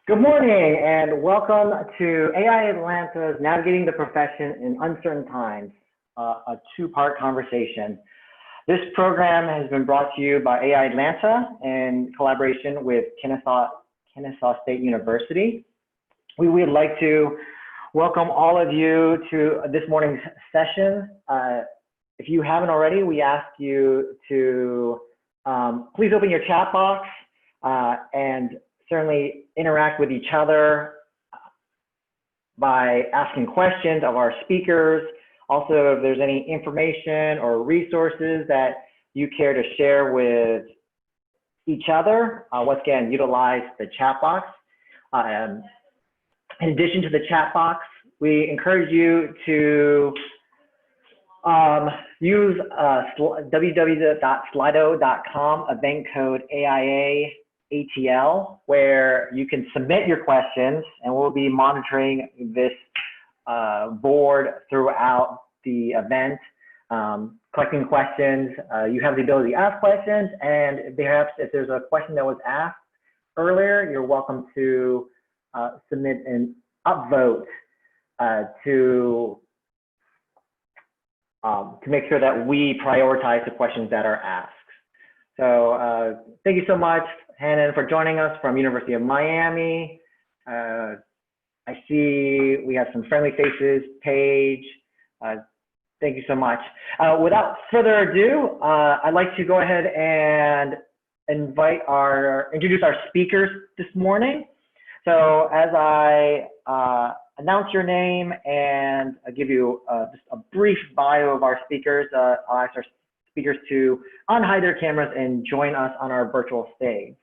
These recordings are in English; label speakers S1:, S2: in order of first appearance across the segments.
S1: Good morning and welcome to AI Atlanta's Navigating the Profession in Uncertain Times, a two-part conversation. This program has been brought to you by AI Atlanta in collaboration with Kennesaw State University. We would like to welcome all of you to this morning's session. If you haven't already, we ask you to please open your chat box and certainly interact with each other by asking questions of our speakers. Also, if there's any information or resources that you care to share with each other, once again, utilize the chat box. In addition to the chat box, we encourage you to use www.slido.com, event code AIA-ATL, where you can submit your questions, and we'll be monitoring this board throughout the event, collecting questions. You have the ability to ask questions, and perhaps if there's a question that was asked earlier, you're welcome to submit an upvote to make sure that we prioritize the questions that are asked. So thank you so much, Hannon, for joining us from University of Miami. I see we have some friendly faces. Paige, thank you so much. Without further ado, I'd like to go ahead and introduce our speakers this morning. So as I announce your name and I give you just a brief bio of our speakers, I'll ask our speakers to unhide their cameras and join us on our virtual stage.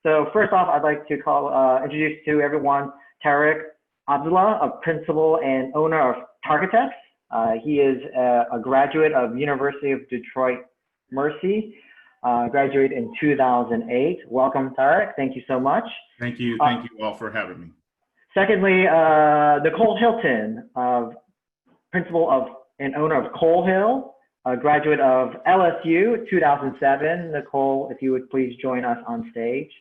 S1: So first off, I'd like to introduce to everyone Tariq Abdullah, a principal and owner of Tarchitects. He is a graduate of University of Detroit Mercy, graduated in 2008. Welcome, Tariq. Thank you so much.
S2: Thank you. Thank you all for having me.
S1: Secondly, Nicole Hilton, principal and owner of Cole Hill, a graduate of LSU 2007. Nicole, if you would please join us on stage.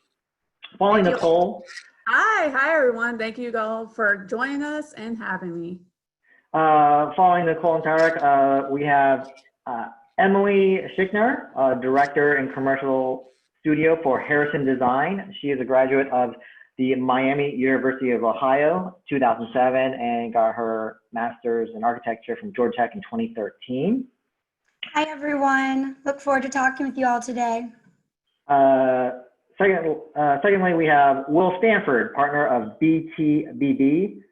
S1: Following Nicole.
S3: Hi everyone. Thank you all for joining us and having me.
S1: Following Nicole and Tariq, we have Emily Schickner, director in commercial studio for Harrison Design. She is a graduate of the Miami University of Ohio 2007 and got her master's in architecture from Georgia Tech in 2013.
S4: Hi everyone. Look forward to talking with you all today.
S1: Secondly, we have Will Stanford, partner of BTBB,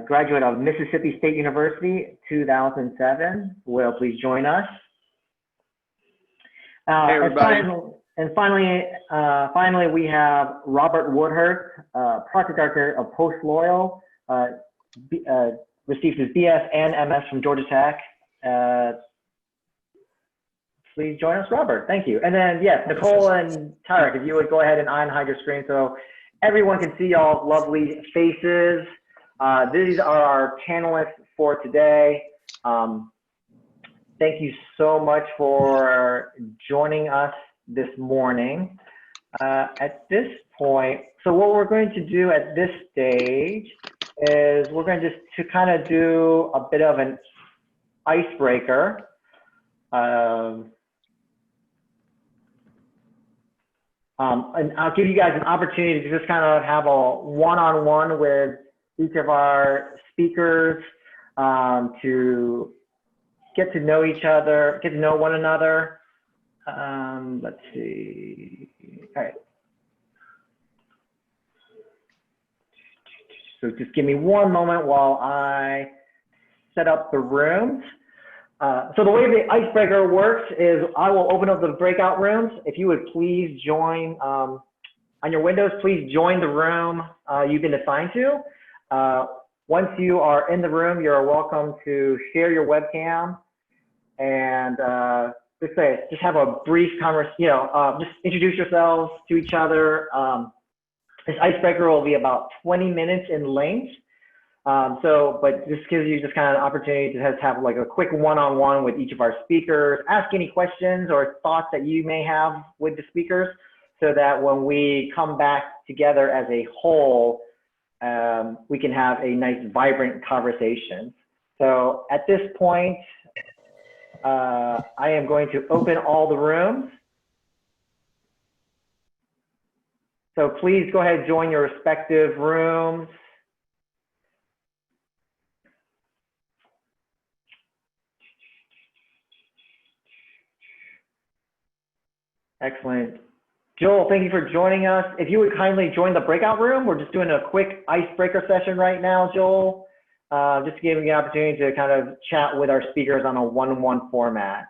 S1: graduate of Mississippi State University 2007. Will, please join us.
S5: Hey everybody.
S1: And finally, we have Robert Woodhurst, project architect of Post Loyal, received his BS and MS from Georgia Tech. Please join us, Robert. Thank you. And then, yes, Nicole and Tariq, if you would go ahead and unhide your screen so everyone can see y'all's lovely faces. These are our panelists for today. Thank you so much for joining us this morning. At this point, so what we're going to do at this stage is we're going to kind of do a bit of an icebreaker. And I'll give you guys an opportunity to just kind of have a one-on-one with each of our speakers to get to know each other, get to know one another. Let's see. All right. So just give me one moment while I set up the rooms. So the way the icebreaker works is I will open up the breakout rooms. If you would please join on your windows, please join the room you've been assigned to. Once you are in the room, you're welcome to share your webcam and just have a brief conversation, just introduce yourselves to each other. This icebreaker will be about 20 minutes in length. But this gives you just kind of an opportunity to have like a quick one-on-one with each of our speakers, ask any questions or thoughts that you may have with the speakers so that when we come back together as a whole, we can have a nice, vibrant conversation. So at this point, I am going to open all the rooms. So please go ahead and join your respective rooms. Excellent. Joel, thank you for joining us. If you would kindly join the breakout room, we're just doing a quick icebreaker session right now, Joel. Just giving you an opportunity to kind of chat with our speakers on a one-on-one format.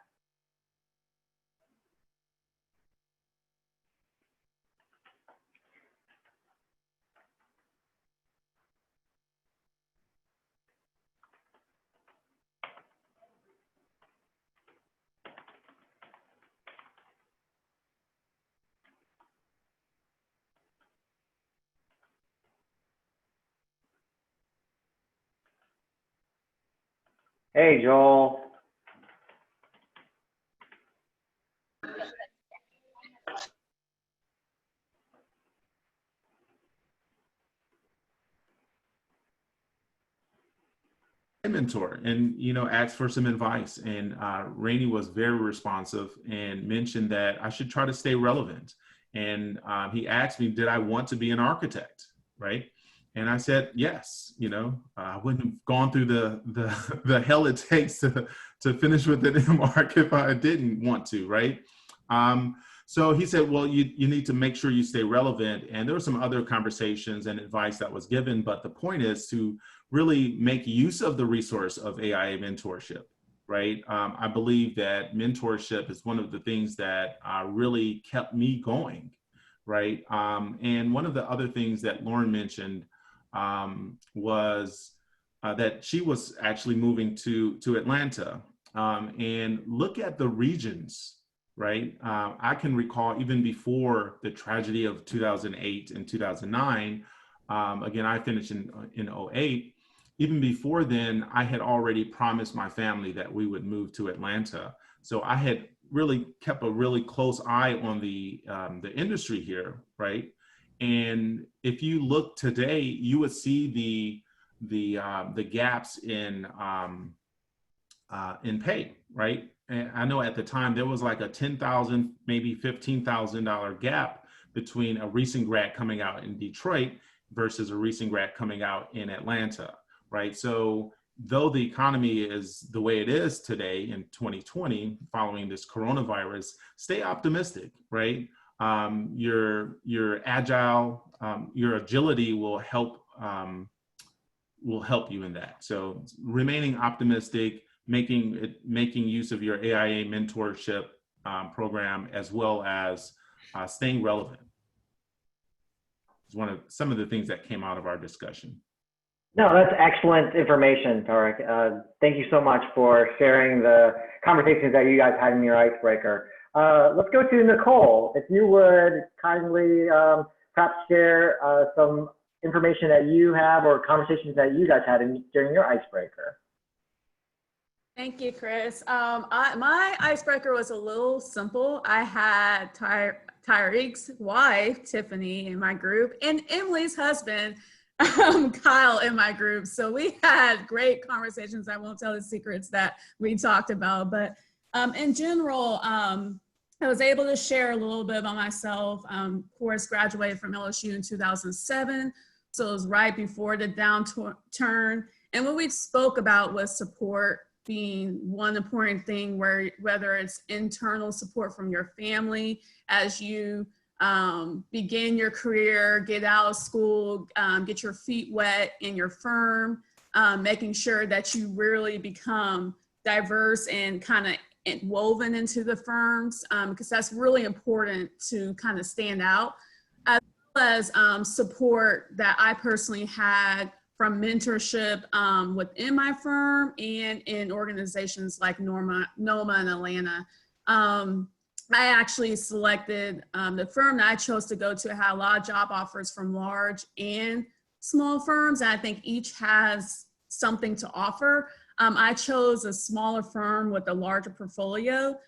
S1: Hey, Joel.
S2: Mentor and, you know, asked for some advice. And Rainey was very responsive and mentioned that I should try to stay relevant. And he asked me, did I want to be an architect, right? And I said, yes. You know, I wouldn't have gone through the hell it takes to finish with an MArch if I didn't want to, right? So he said, well, you need to make sure you stay relevant. And there were some other conversations and advice that was given, but the point is to really make use of the resource of AI mentorship, right? I believe that mentorship is one of the things that really kept me going, right? And one of the other things that Lauren mentioned was that she was actually moving to Atlanta, and look at the regions, right? I can recall even before the tragedy of 2008 and 2009, again, I finished in 08. Even before then, I had already promised my family that we would move to Atlanta. So I had really kept a really close eye on the industry here, right? And if you look today, you would see the gaps in pay, right? And I know at the time there was like a $10,000, maybe $15,000 gap between a recent grad coming out in Detroit versus a recent grad coming out in Atlanta, right? So though the economy is the way it is today in 2020, following this coronavirus, stay optimistic, right? Your agile, your agility will help you in that. So remaining optimistic, making use of your AIA mentorship program, as well as staying relevant. Is some of the things that came out of our discussion.
S1: No, that's excellent information, Tariq. Thank you so much for sharing the conversations that you guys had in your icebreaker. Let's go to Nicole. If you would kindly perhaps share some information that you have or conversations that you guys had during your icebreaker.
S3: Thank you, Chris. My icebreaker was a little simple. I had Tariq's wife, Tiffany, in my group, and Emily's husband, Kyle, in my group. So we had great conversations. I won't tell the secrets that we talked about, but in general, I was able to share a little bit about myself. Of course, graduated from LSU in 2007. So it was right before the downturn. And what we spoke about was support being one important thing, whether it's internal support from your family as you begin your career, get out of school, get your feet wet in your firm, making sure that you really become diverse and kind of woven into the firms, because that's really important to kind of stand out, as well as support that I personally had from mentorship within my firm and in organizations like NOMA in Atlanta. I actually selected the firm that I chose to go to had a lot of job offers from large and small firms, and I think each has something to offer. I chose a smaller firm with a larger portfolio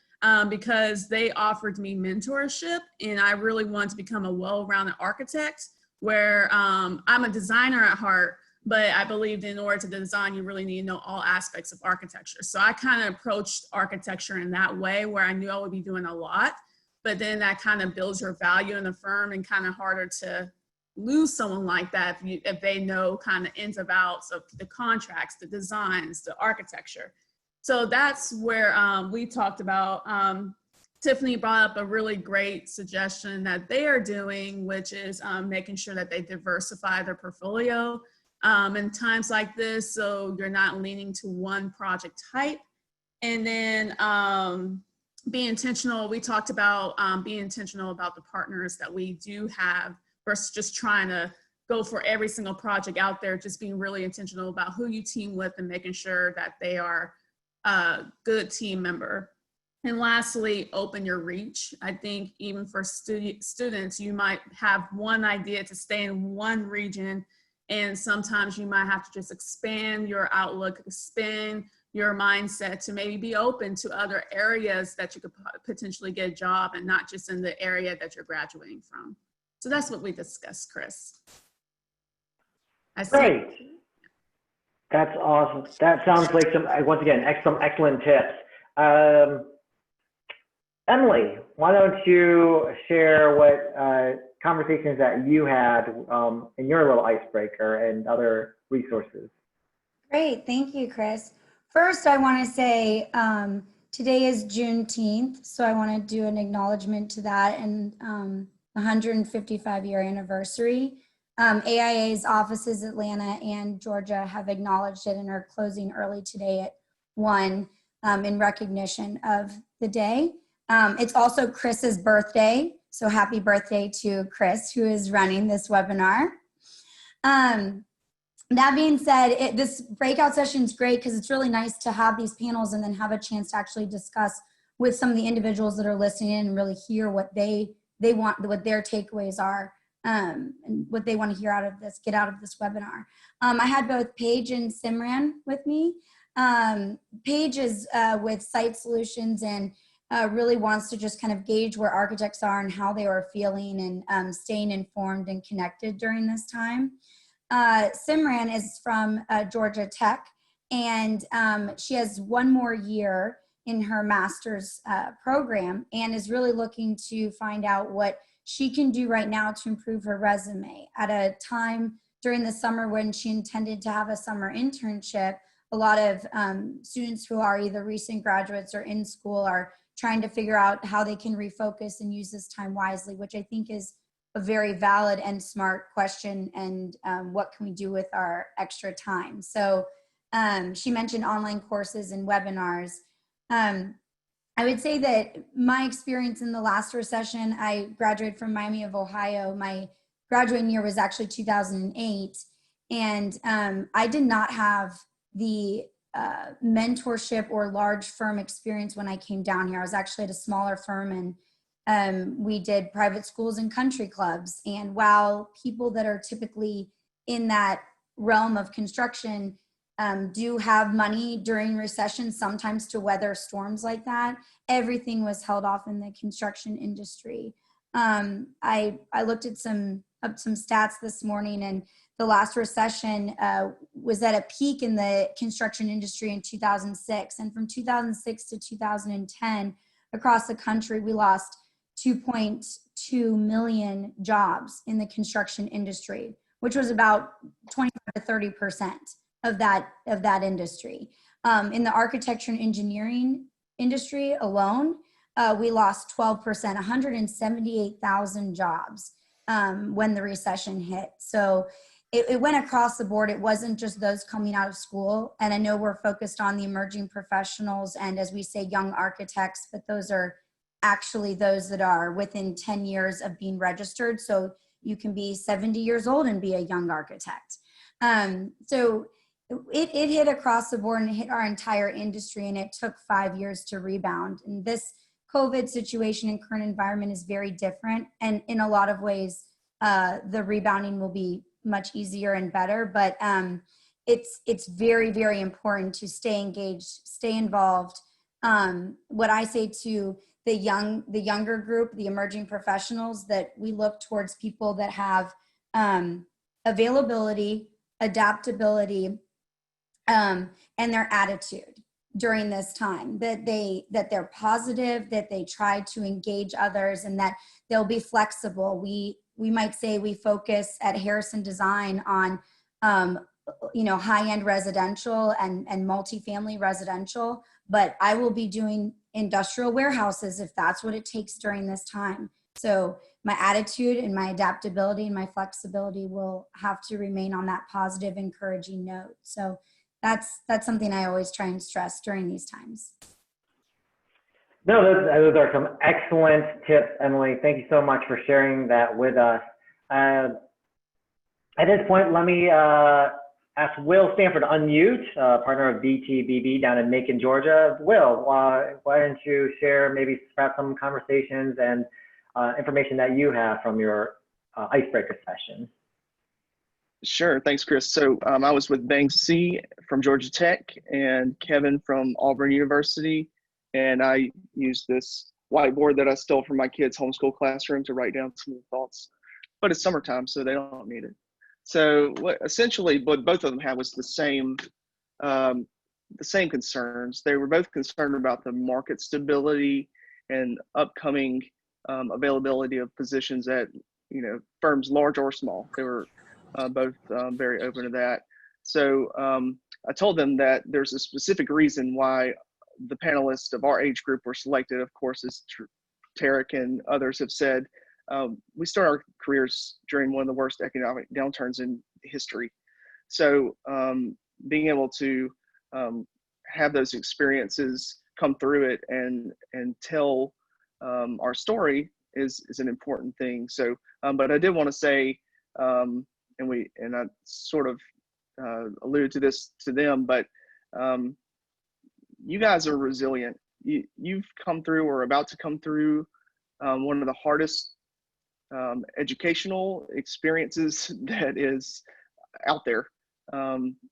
S3: because they offered me mentorship, and I really wanted to become a well-rounded architect. where I'm a designer at heart, but I believed in order to design, you really need to know all aspects of architecture. So I kind of approached architecture in that way, where I knew I would be doing a lot, but then that kind of builds your value in the firm, and kind of harder to lose someone like that if they know kind of ins and outs of the contracts, the designs, the architecture. So that's where we talked about, Tiffany brought up a really great suggestion that they are doing, which is making sure that they diversify their portfolio in times like this, so you're not leaning to one project type. And then be intentional. We talked about being intentional about the partners that we do have versus just trying to go for every single project out there, just being really intentional about who you team with and making sure that they are a good team member. And lastly, open your reach. I think even for students, you might have one idea to stay in one region, and sometimes you might have to just expand your outlook, expand your mindset to maybe be open to other areas that you could potentially get a job, and not just in the area that you're graduating from. So that's what we discussed, Chris.
S1: Great. That's awesome. That sounds like some, once again, some excellent tips. Emily, why don't you share what conversations that you had in your little icebreaker and other resources?
S4: Great, thank you, Chris. First, I want to say today is Juneteenth, so I want to do an acknowledgement to that and the 155-year anniversary. AIA's offices, Atlanta and Georgia, have acknowledged it and are closing early today at 1 in recognition of the day. It's also Chris's birthday, so happy birthday to Chris, who is running this webinar. That being said, this breakout session is great because it's really nice to have these panels and then have a chance to actually discuss with some of the individuals that are listening in and really hear what they want, what their takeaways are, and what they want to hear out of this, get out of this webinar. I had both Paige and Simran with me. Paige is with Site Solutions and really wants to just kind of gauge where architects are and how they are feeling and staying informed and connected during this time. Simran is from Georgia Tech, and she has one more year in her master's program and is really looking to find out what she can do right now to improve her resume. At a time during the summer when she intended to have a summer internship, a lot of students who are either recent graduates or in school are trying to figure out how they can refocus and use this time wisely, which I think is a very valid and smart question, and what can we do with our extra time? So she mentioned online courses and webinars. I would say that my experience in the last recession, I graduated from Miami of Ohio. My graduating year was actually 2008. And I did not have the mentorship or large firm experience when I came down here. I was actually at a smaller firm, and we did private schools and country clubs. And while people that are typically in that realm of construction do have money during recessions, sometimes to weather storms like that, everything was held off in the construction industry. I looked at some stats this morning, and the last recession was at a peak in the construction industry in 2006. And from 2006 to 2010, across the country, we lost 2.2 million jobs in the construction industry, which was about 25 to 30% of that industry. In the architecture and engineering industry alone, we lost 12%, 178,000 jobs when the recession hit. So it went across the board. It wasn't just those coming out of school. And I know we're focused on the emerging professionals and, as we say, young architects, but those are actually those that are within 10 years of being registered. So you can be 70 years old and be a young architect. So it hit across the board and it hit our entire industry, and it took 5 years to rebound. And this COVID situation and current environment is very different. And in a lot of ways, the rebounding will be much easier and better, but it's very, very important to stay engaged, stay involved. What I say to the younger group, the emerging professionals, that we look towards people that have availability, adaptability, and their attitude during this time, that they're positive, that they try to engage others, and that they'll be flexible. We might say we focus at Harrison Design on high-end residential and multifamily residential, but I will be doing industrial warehouses if that's what it takes during this time. So my attitude and my adaptability and my flexibility will have to remain on that positive, encouraging note. So that's something I always try and stress during these times.
S1: No, those are some excellent tips, Emily. Thank you so much for sharing that with us. At this point, let me ask Will Stanford to unmute, partner of BTBB down in Macon, Georgia. Will, why don't you share maybe perhaps some conversations and information that you have from your Icebreaker session?
S5: Sure, thanks, Chris. So I was with Bang C from Georgia Tech and Kevin from Auburn University, and I used this whiteboard that I stole from my kids' homeschool classroom to write down some thoughts. But it's summertime, so they don't need it. So essentially, what both of them had was the same concerns. They were both concerned about the market stability and upcoming availability of positions at firms large or small. They were both very open to that. So I told them that there's a specific reason why the panelists of our age group were selected. Of course, as Tariq and others have said, we start our careers during one of the worst economic downturns in history. So being able to have those experiences come through it and tell our story is an important thing. So, but I did want to say, and I sort of alluded to this to them, but you guys are resilient. You've come through or about to come through one of the hardest educational experiences that is out there.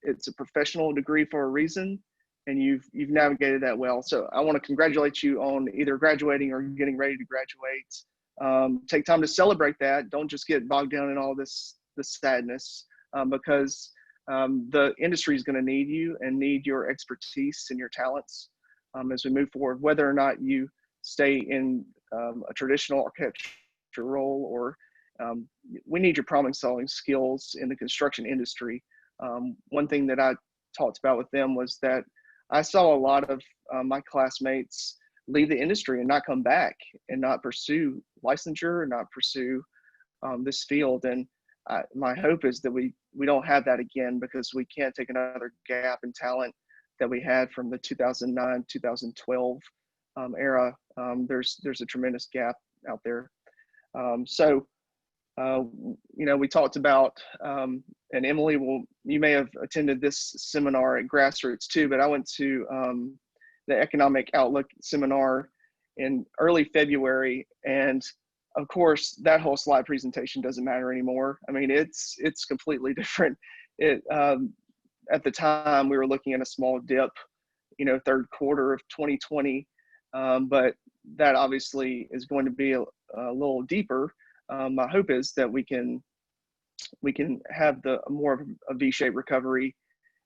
S5: It's a professional degree for a reason, and you've navigated that well. So I want to congratulate you on either graduating or getting ready to graduate. Take time to celebrate that. Don't just get bogged down in all this sadness, because the industry is going to need you and need your expertise and your talents as we move forward, whether or not you stay in a traditional architecture role or we need your problem solving skills in the construction industry. One thing that I talked about with them was that I saw a lot of my classmates leave the industry and not come back and not pursue licensure and not pursue this field. And my hope is that we don't have that again, because we can't take another gap in talent that we had from the 2009, 2012 era. There's a tremendous gap out there. We talked about, and Emily, you may have attended this seminar at Grassroots too, but I went to the Economic Outlook seminar in early February, and of course that whole slide presentation doesn't matter anymore. I mean, it's completely different. At the time we were looking at a small dip, third quarter of 2020, but that obviously is going to be a little deeper. My hope is that we can have more of a V-shaped recovery,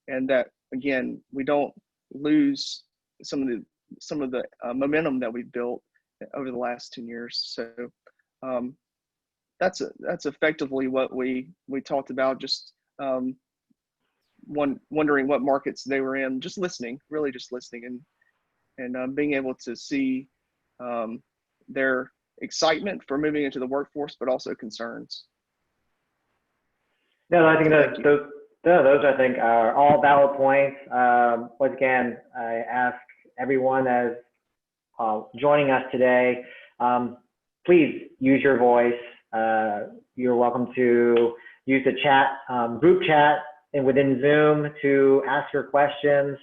S5: and that again we don't lose some of the momentum that we've built over the last 10 years. So that's effectively what we talked about. Just wondering what markets they were in, just listening, and being able to see their excitement for moving into the workforce, but also concerns.
S1: No, I think those I think are all valid points. Once again, I ask everyone as joining us today, please use your voice. You're welcome to use the chat, group chat and within Zoom to ask your questions.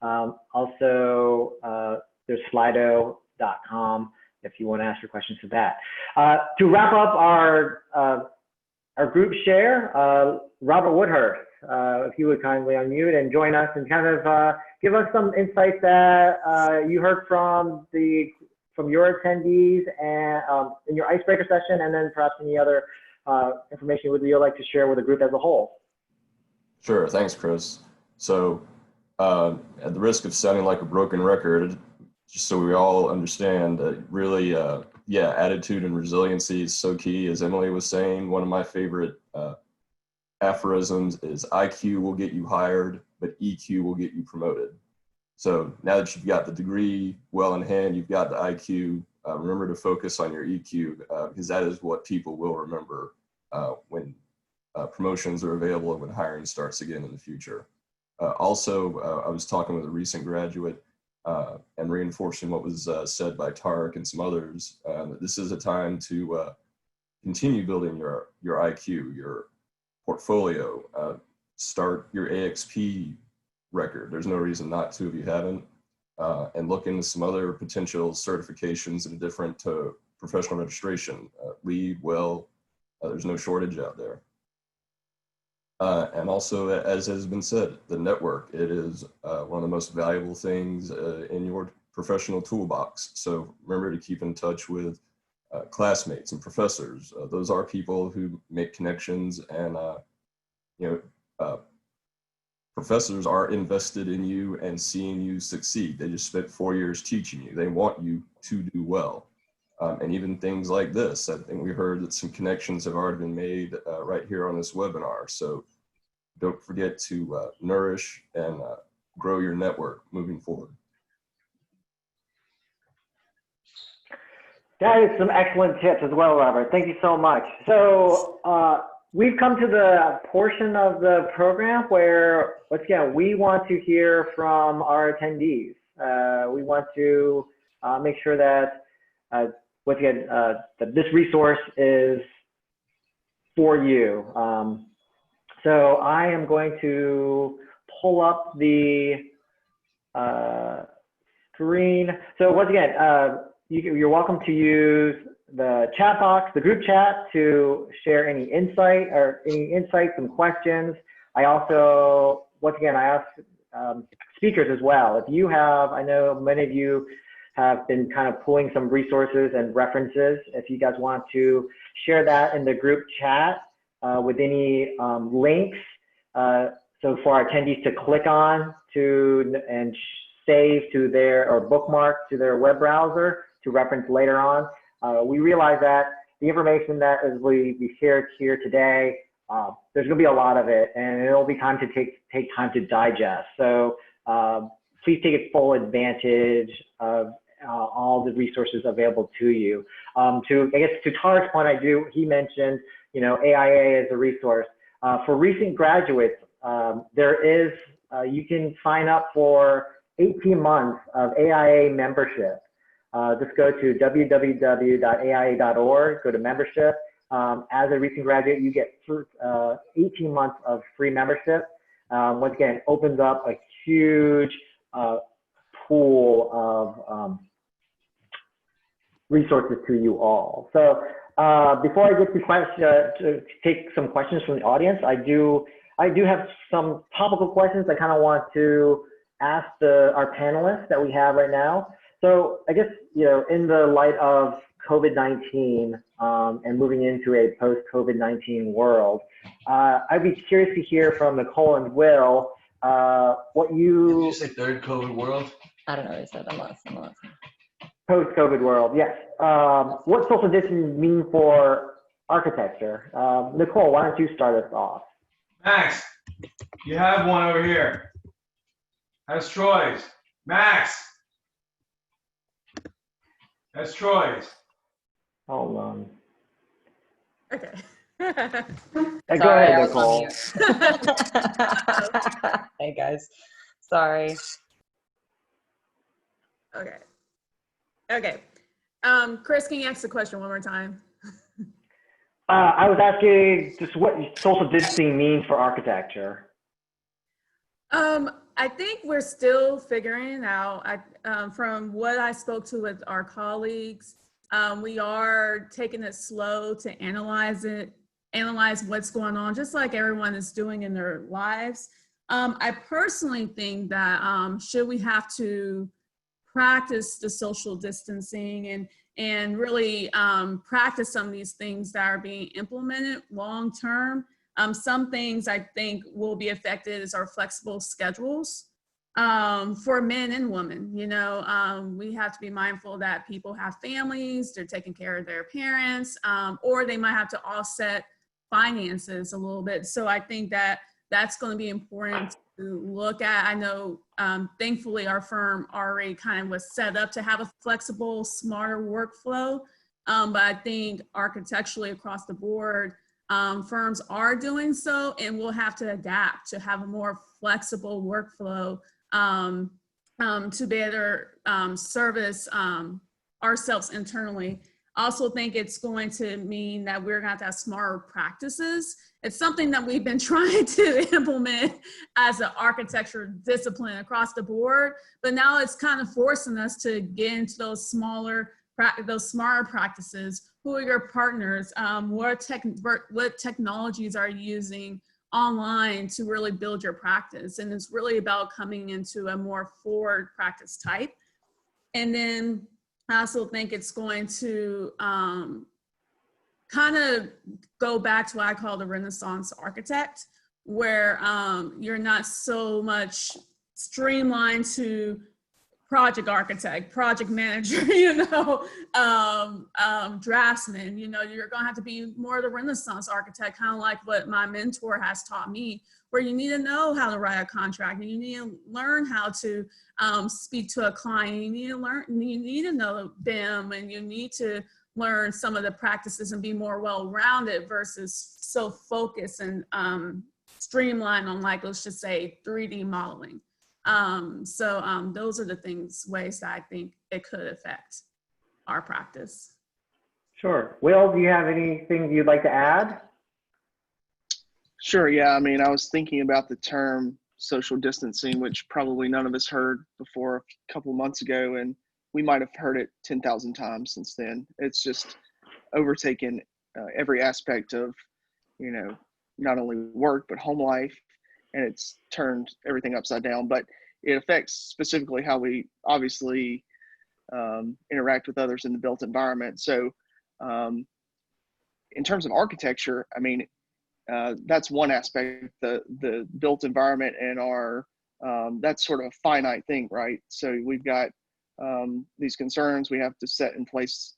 S1: Also, there's slido.com if you want to ask your questions to that. To wrap up our group share, Robert Woodhurst, if you would kindly unmute and join us and kind of give us some insights that you heard from your attendees and in your Icebreaker session, and then perhaps any other information would you like to share with the group as a whole?
S6: Sure, thanks, Chris. So, at the risk of sounding like a broken record, just so we all understand, really, yeah, attitude and resiliency is so key. As Emily was saying, one of my favorite aphorisms is IQ will get you hired, but EQ will get you promoted. So now that you've got the degree well in hand, you've got the IQ, remember to focus on your EQ, because that is what people will remember when promotions are available and when hiring starts again in the future. Also, I was talking with a recent graduate and reinforcing what was said by Tariq and some others, that this is a time to continue building your IQ, your portfolio, start your AXP record. There's no reason not to if you haven't, and look into some other potential certifications in different professional registration. Lead well, there's no shortage out there. And also, as has been said, the network, it is one of the most valuable things in your professional toolbox. So remember to keep in touch with classmates and professors. Those are people who make connections, and professors are invested in you and seeing you succeed. They just spent 4 years teaching you. They want you to do well. And even things like this, I think we heard that some connections have already been made right here on this webinar. So don't forget to nourish and grow your network moving forward.
S1: That is some excellent tips as well, Robert. Thank you so much. So we've come to the portion of the program where, once again, we want to hear from our attendees. We want to make sure that, once again, that this resource is for you. So I am going to pull up the screen. So once again, you're welcome to use the chat box, the group chat, to share any insight or any insights and questions. I also, once again, I ask speakers as well. If you have, I know many of you have been kind of pulling some resources and references. If you guys want to share that in the group chat with any links, so for our attendees to click on and save to their, or bookmark to their web browser to reference later on. We realize that the information that we shared here today, there's gonna be a lot of it, and it'll be time to take time to digest. So please take full advantage of all the resources available to you. I guess to Tariq's point, he mentioned, AIA as a resource. For recent graduates, there is, you can sign up for 18 months of AIA membership. Just go to www.aia.org, go to membership. As a recent graduate, you get 18 months of free membership. Once again, opens up a huge pool of resources to you all. So before I get to take some questions from the audience, I do have some topical questions I kind of want to ask our panelists that we have right now. So I guess, in the light of COVID-19 and moving into a post-COVID-19 world, I'd be curious to hear from Nicole and Will what you...
S7: Did you say third COVID world?
S8: I don't know what he said. I'm lost.
S1: Post-COVID world, yes. What social distancing mean for architecture? Nicole, why don't you start us off?
S7: Max, you have one over here. That's Troy's. Max! That's Troy's.
S1: Hold on.
S3: Okay.
S1: Go
S8: Sorry,
S1: ahead,
S8: I was on
S1: Nicole.
S8: mute. Hey guys, sorry.
S3: Okay. Chris, can you ask the question one more time?
S1: I was asking just what social distancing means for architecture.
S3: I think we're still figuring out. From what I spoke to with our colleagues, we are taking it slow to analyze what's going on, just like everyone is doing in their lives. I personally think that should we have to practice the social distancing, and and really practice some of these things that are being implemented long term. Some things I think will be affected is our flexible schedules for men and women. You know, we have to be mindful that people have families, they're taking care of their parents, or they might have to offset finances a little bit. So I think that that's going to be important to look at. I know, thankfully, our firm already kind of was set up to have a flexible, smarter workflow. But I think architecturally across the board, firms are doing so, and we'll have to adapt to have a more flexible workflow to better service ourselves internally. I also think it's going to mean that we're going to have smarter practices. It's something that we've been trying to implement as an architecture discipline across the board, but now it's kind of forcing us to get into those smarter practices. Who are your partners? What technologies are you using online to really build your practice? And it's really about coming into a more forward practice type. And then I also think it's going to kind of go back to what I call the Renaissance architect, where you're not so much streamlined to project architect, project manager, you know, draftsman. You know, you're going to have to be more the Renaissance architect, kind of like what my mentor has taught me, where you need to know how to write a contract, and you need to learn how to speak to a client. You need to know BIM, and you need to learn some of the practices and be more well-rounded versus so focused and streamlined on, like, let's just say 3D modeling. Those are the ways that I think it could affect our practice.
S1: Sure. Will, do you have anything you'd like to add?
S5: Sure. Yeah. I mean, I was thinking about the term social distancing, which probably none of us heard before a couple of months ago, and we might have heard it 10,000 times since then. It's just overtaken every aspect of, you know, not only work, but home life, and it's turned everything upside down. But it affects specifically how we obviously interact with others in the built environment. So in terms of architecture, I mean, that's one aspect, the built environment, and our that's sort of a finite thing, right? So we've got these concerns, we have to set in place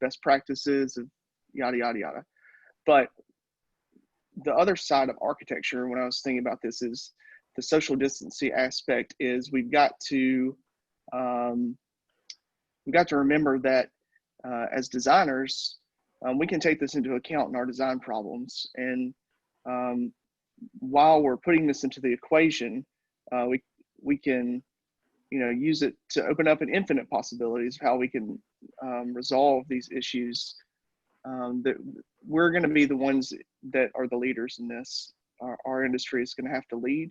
S5: best practices of yada, yada, yada. But the other side of architecture, when I was thinking about this, is the social distancing aspect. Is we've got to remember that as designers, we can take this into account in our design problems. And while we're putting this into the equation, we can, you know, use it to open up an infinite possibilities of how we can resolve these issues. That we're going to be the ones that are the leaders in this. Our industry is going to have to lead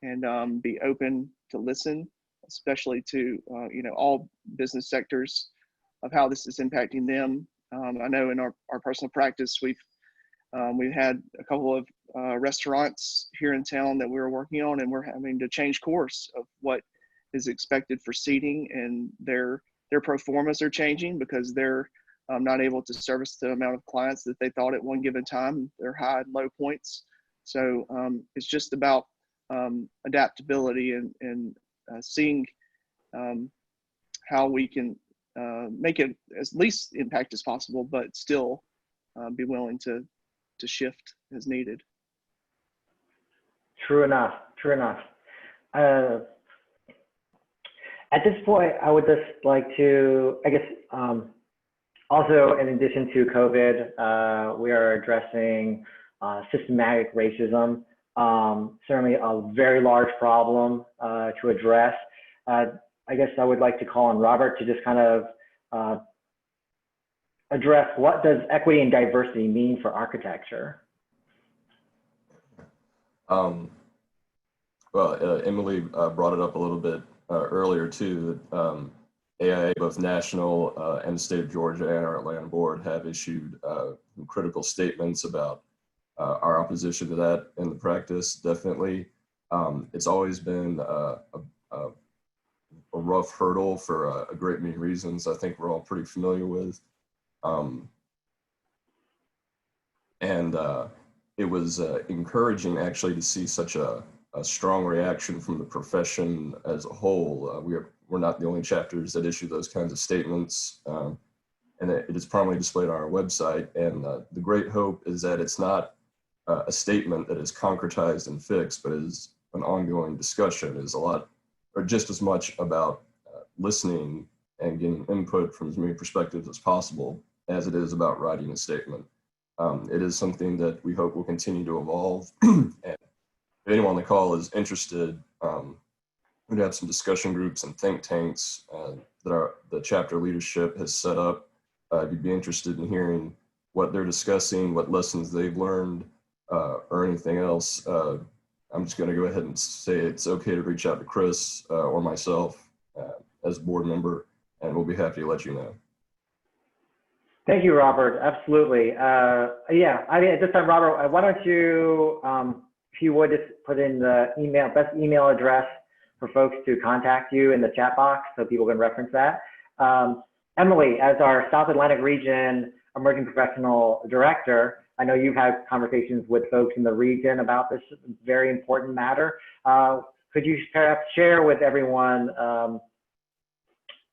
S5: and be open to listen, especially to you know, all business sectors, of how this is impacting them. I know in our personal practice, we've had a couple of restaurants here in town that we were working on, and we're having to change course of what is expected for seating, and their pro formas are changing because they're not able to service the amount of clients that they thought at one given time, their high and low points. So it's just about adaptability and seeing how we can make it as least impact as possible, but still be willing to shift as needed.
S1: True enough. True enough. At this point, I would just like to, I guess, also in addition to COVID, we are addressing systematic racism. Certainly a very large problem to address. I guess I would like to call on Robert to just kind of address, what does equity and diversity mean for architecture?
S6: Well, Emily brought it up a little bit earlier too, that AIA, both national and the state of Georgia and our Atlanta board, have issued critical statements about our opposition to that in the practice. Definitely, it's always been rough hurdle for a great many reasons I think we're all pretty familiar with. It was encouraging actually to see such a strong reaction from the profession as a whole. We're not the only chapters that issue those kinds of statements, and it is prominently displayed on our website. And the great hope is that it's not a statement that is concretized and fixed, but is an ongoing discussion. Is a lot, or just as much about listening and getting input from as many perspectives as possible as it is about writing a statement. It is something that we hope will continue to evolve. And if anyone on the call is interested, we have some discussion groups and think tanks that the chapter leadership has set up. If you'd be interested in hearing what they're discussing, what lessons they've learned, or anything else, I'm just going to go ahead and say it's okay to reach out to Chris or myself as a board member, and we'll be happy to let you know.
S1: Thank you, Robert. Absolutely. Yeah, I mean, at this time, Robert, why don't you, if you would, just put in the best email address for folks to contact you in the chat box so people can reference that. Emily, as our South Atlantic Region Emerging Professional Director, I know you've had conversations with folks in the region about this very important matter. Could you perhaps share with everyone,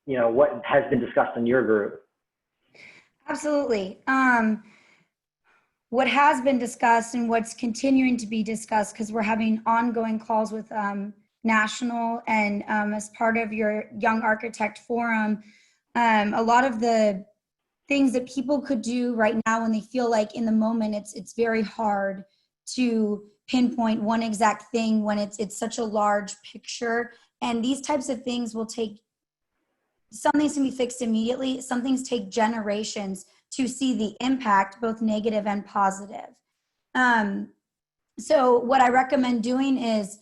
S1: what has been discussed in your group?
S4: Absolutely. What has been discussed and what's continuing to be discussed, because we're having ongoing calls with National and as part of your Young Architect Forum, a lot of the things that people could do right now when they feel like in the moment it's very hard to pinpoint one exact thing when it's such a large picture. And these types of things will take, some things can be fixed immediately, some things take generations to see the impact, both negative and positive. So what I recommend doing is,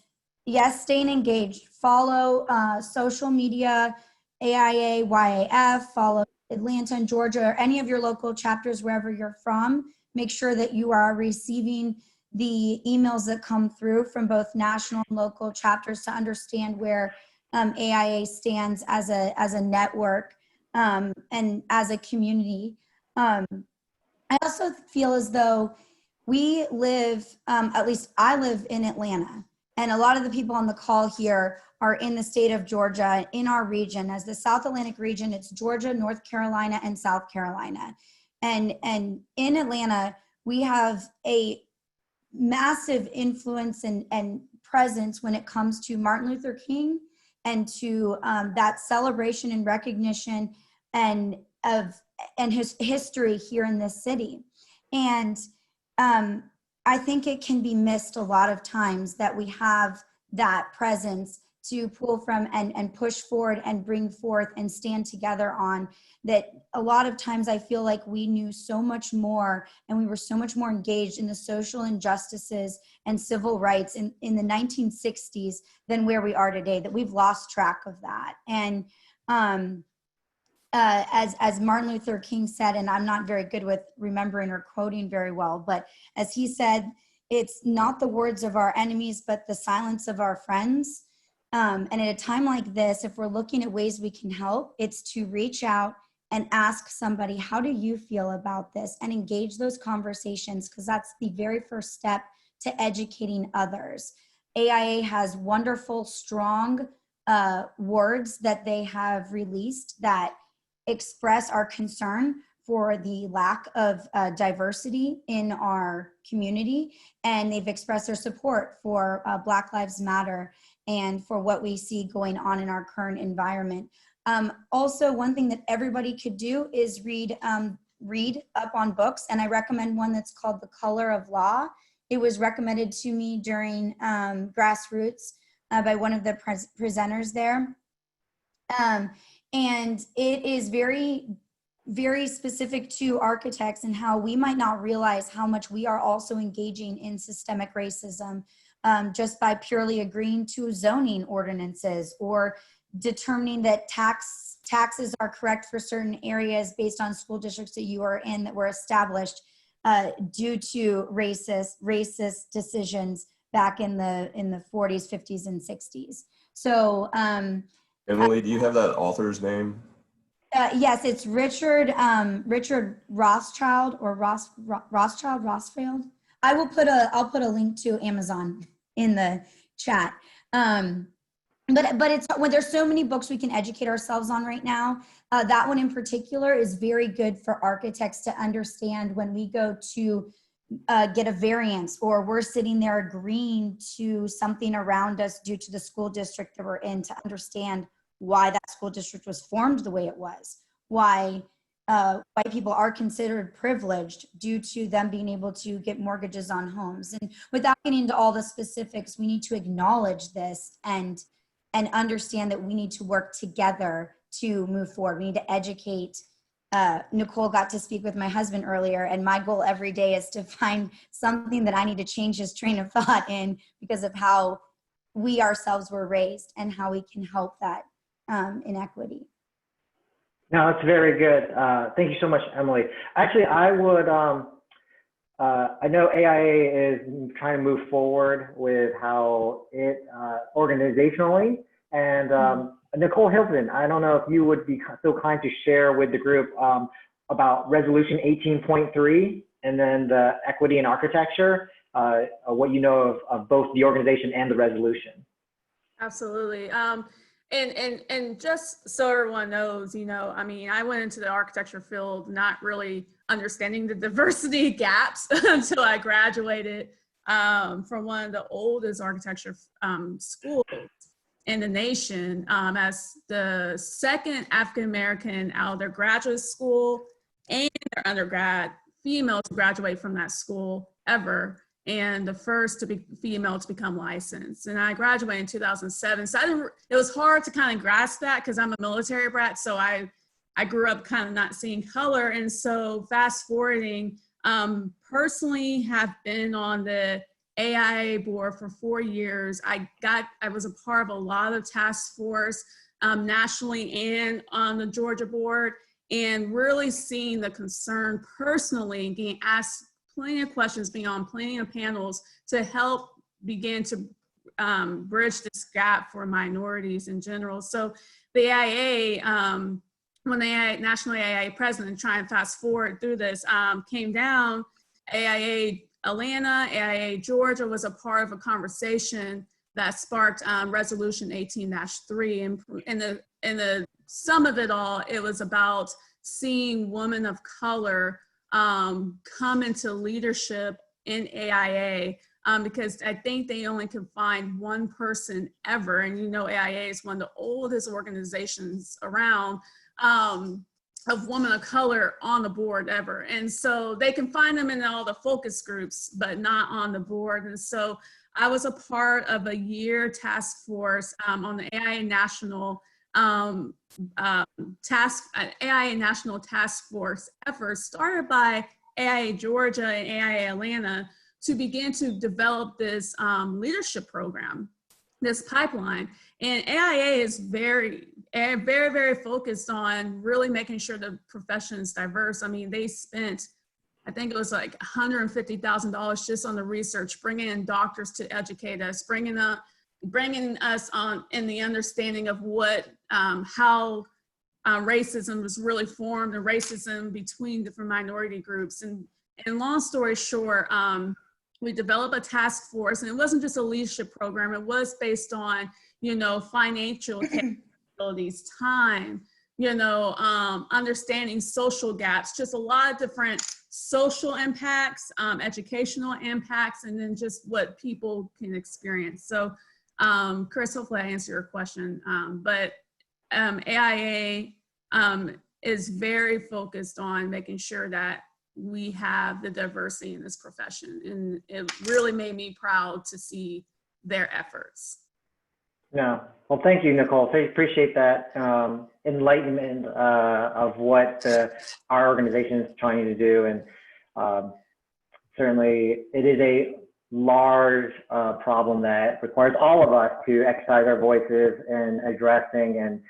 S4: yes, staying engaged, follow social media, AIA, YAF, follow Atlanta and Georgia, or any of your local chapters wherever you're from. Make sure that you are receiving the emails that come through from both national and local chapters to understand where AIA stands as a network and as a community. I also feel as though we live, at least I live in Atlanta, and a lot of the people on the call here are in the state of Georgia, in our region. As the South Atlantic region, it's Georgia, North Carolina, and South Carolina. And in Atlanta, we have a massive influence and presence when it comes to Martin Luther King and to that celebration and recognition and his history here in this city. And I think it can be missed a lot of times that we have that presence to pull from and push forward and bring forth and stand together on. That a lot of times I feel like we knew so much more and we were so much more engaged in the social injustices and civil rights in the 1960s than where we are today, that we've lost track of that. And as Martin Luther King said, and I'm not very good with remembering or quoting very well, but as he said, it's not the words of our enemies, but the silence of our friends. And at a time like this, if we're looking at ways we can help, it's to reach out and ask somebody, how do you feel about this? And engage those conversations, because that's the very first step to educating others. AIA has wonderful, strong words that they have released that express our concern for the lack of diversity in our community. And they've expressed their support for Black Lives Matter and for what we see going on in our current environment. Also, one thing that everybody could do is read up on books, and I recommend one that's called The Color of Law. It was recommended to me during Grassroots by one of the presenters there. And it is very, very specific to architects and how we might not realize how much we are also engaging in systemic racism just by purely agreeing to zoning ordinances or determining that taxes are correct for certain areas based on school districts that you are in that were established due to racist decisions back in the 40s, 50s, and 60s. So
S6: Emily, do you have that author's name?
S4: Yes, it's Richard Rothschild or Rothschild. I'll put a link to Amazon in the chat. But it's when there's so many books we can educate ourselves on right now. That one in particular is very good for architects to understand when we go to get a variance, or we're sitting there agreeing to something around us due to the school district that we're in, to understand why that school district was formed the way it was, why white people are considered privileged due to them being able to get mortgages on homes. And without getting into all the specifics, we need to acknowledge this and understand that we need to work together to move forward. We need to educate. Nicole got to speak with my husband earlier, and my goal every day is to find something that I need to change his train of thought in, because of how we ourselves were raised and how we can help that inequity.
S1: No, it's very good. Thank you so much, Emily. Actually, I would, I know AIA is trying to move forward with how it organizationally, and Nicole Hilton, I don't know if you would be so kind to share with the group about Resolution 18.3 and then the equity in architecture, what you know of both the organization and the resolution.
S3: Absolutely. And just so everyone knows, you know, I mean, I went into the architecture field not really understanding the diversity gaps until I graduated from one of the oldest architecture schools in the nation, as the second African-American out of their graduate school and their undergrad female to graduate from that school ever, and the first to be female to become licensed. And I graduated in 2007. So it was hard to kind of grasp that because I'm a military brat. So I grew up kind of not seeing color. And so fast forwarding, personally have been on the AIA board for 4 years. I was a part of a lot of task force nationally and on the Georgia board, and really seeing the concern personally and getting asked plenty of questions, being on plenty of panels to help begin to bridge this gap for minorities in general. So the AIA, when the National AIA president, trying to fast forward through this, came down, AIA Atlanta, AIA Georgia was a part of a conversation that sparked Resolution 18-3. And in the sum of it all, it was about seeing women of color come into leadership in AIA, because I think they only could find one person ever, and you know AIA is one of the oldest organizations around, of women of color on the board ever. And so they can find them in all the focus groups, but not on the board. And so I was a part of a year task force on the AIA National AIA National Task Force efforts started by AIA Georgia and AIA Atlanta to begin to develop this leadership program, this pipeline. And AIA is very, very focused on really making sure the profession is diverse. I mean, they spent, I think it was like $150,000 just on the research, bringing in doctors to educate us, bringing us on in the understanding of what, how racism was really formed, and racism between different minority groups. And long story short, we developed a task force, and it wasn't just a leadership program. It was based on, you know, financial capabilities, time, you know, understanding social gaps, just a lot of different social impacts, educational impacts, and then just what people can experience. So, Chris, hopefully I answer your question, but AIA is very focused on making sure that we have the diversity in this profession, and it really made me proud to see their efforts.
S1: No, well, thank you, Nicole. Appreciate that enlightenment of what our organization is trying to do, and certainly it is a large problem that requires all of us to exercise our voices in addressing and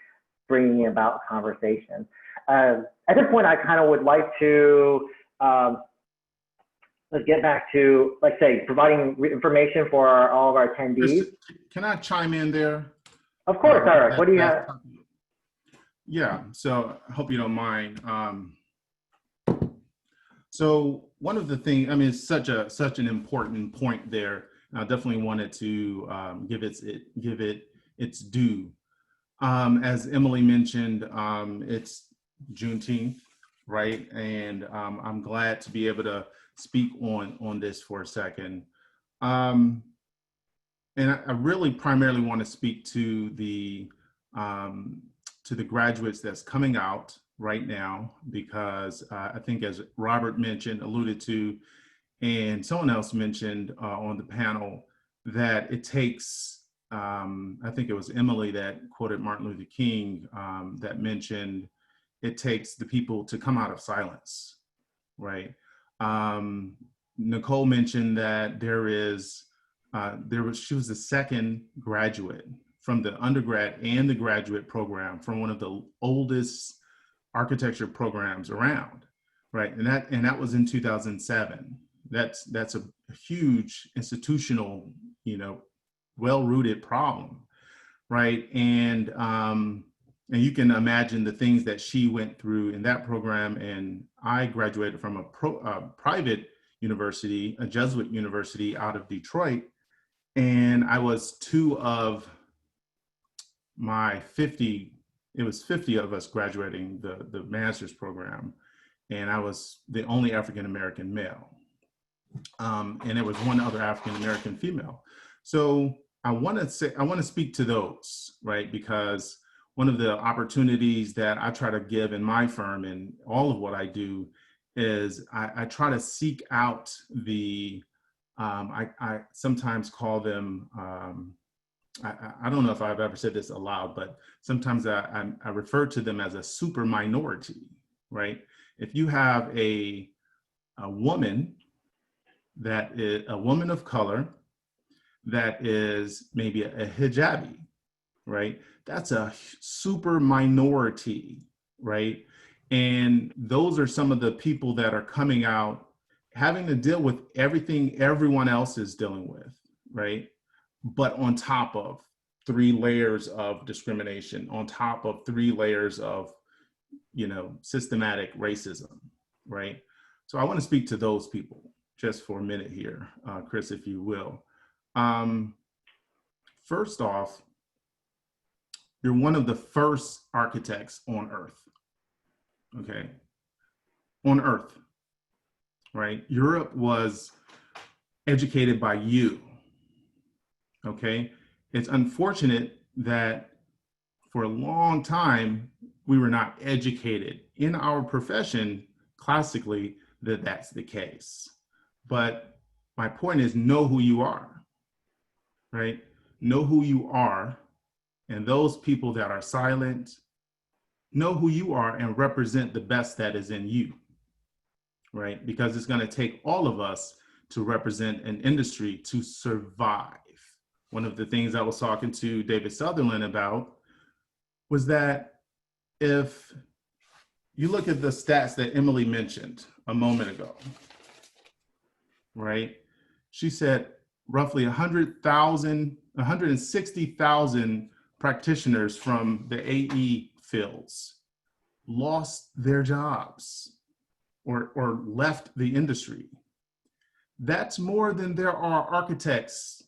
S1: bringing about conversation. At this point, I kind of would like to let's get back to, like say, providing information for all of our attendees.
S9: Can I chime in there?
S1: Of course, Tariq, what do you have?
S2: Yeah, so I hope you don't mind. So one of the things, I mean, it's such an important point there. I definitely wanted to give it its due. As Emily mentioned, it's Juneteenth, right? And I'm glad to be able to speak on this for a second. And I really primarily want to speak to the graduates that's coming out right now, because I think, as Robert alluded to, and someone else mentioned on the panel, that it takes, I think it was Emily that quoted Martin Luther King, that mentioned it takes the people to come out of silence, right? Nicole mentioned that she was the second graduate from the undergrad and the graduate program from one of the oldest architecture programs around, right? And that was in 2007. That's a huge institutional, well-rooted problem, right? And you can imagine the things that she went through in that program. And I graduated from a private university, a Jesuit university out of Detroit, and I was two of my 50. It was 50 of us graduating the master's program, and I was the only African-American male. And there was one other African-American female. So I want to speak to those, right? Because one of the opportunities that I try to give in my firm and all of what I do is I try to seek out I sometimes call them, I don't know if I've ever said this aloud, but sometimes I refer to them as a super minority, right? If you have a woman that is a woman of color that is maybe a hijabi, right? That's a super minority, right? And those are some of the people that are coming out having to deal with everything everyone else is dealing with, right? But on top of 3 layers of discrimination, on top of 3 layers of, systematic racism, right? So I want to speak to those people just for a minute here, Chris, if you will. First off, you're one of the first architects on Earth, okay? On Earth, right? Europe was educated by you, okay? It's unfortunate that for a long time, we were not educated in our profession classically that that's the case. But my point is, know who you are, right? Know who you are, and those people that are silent, know who you are and represent the best that is in you, right? Because it's going to take all of us to represent an industry to survive. One of the things I was talking to David Sutherland about was that if you look at the stats that Emily mentioned a moment ago, right? She said roughly 160,000 practitioners from the AE fields lost their jobs or left the industry. That's more than there are architects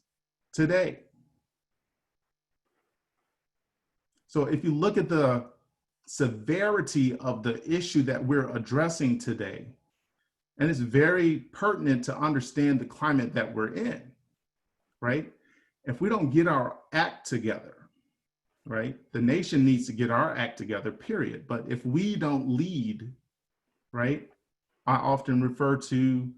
S2: today. So if you look at the severity of the issue that we're addressing today, and it's very pertinent to understand the climate that we're in, right? If we don't get our act together, right? The nation needs to get our act together, period. But if we don't lead, right? I often refer to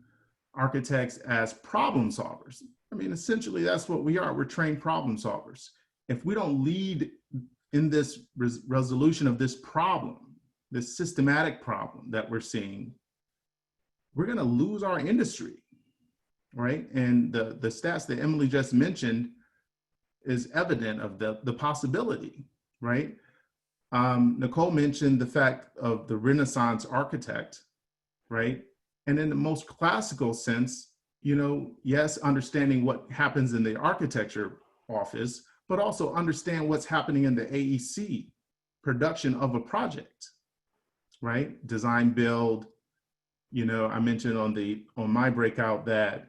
S2: architects as problem solvers. I mean, essentially that's what we are. We're trained problem solvers. If we don't lead in this resolution of this problem, this systematic problem that we're seeing, we're gonna lose our industry, right? And the stats that Emily just mentioned is evident of the possibility, right? Nicole mentioned the fact of the Renaissance architect, right? And in the most classical sense, yes, understanding what happens in the architecture office, but also understand what's happening in the AEC production of a project, right? Design, build. You know, I mentioned on my breakout that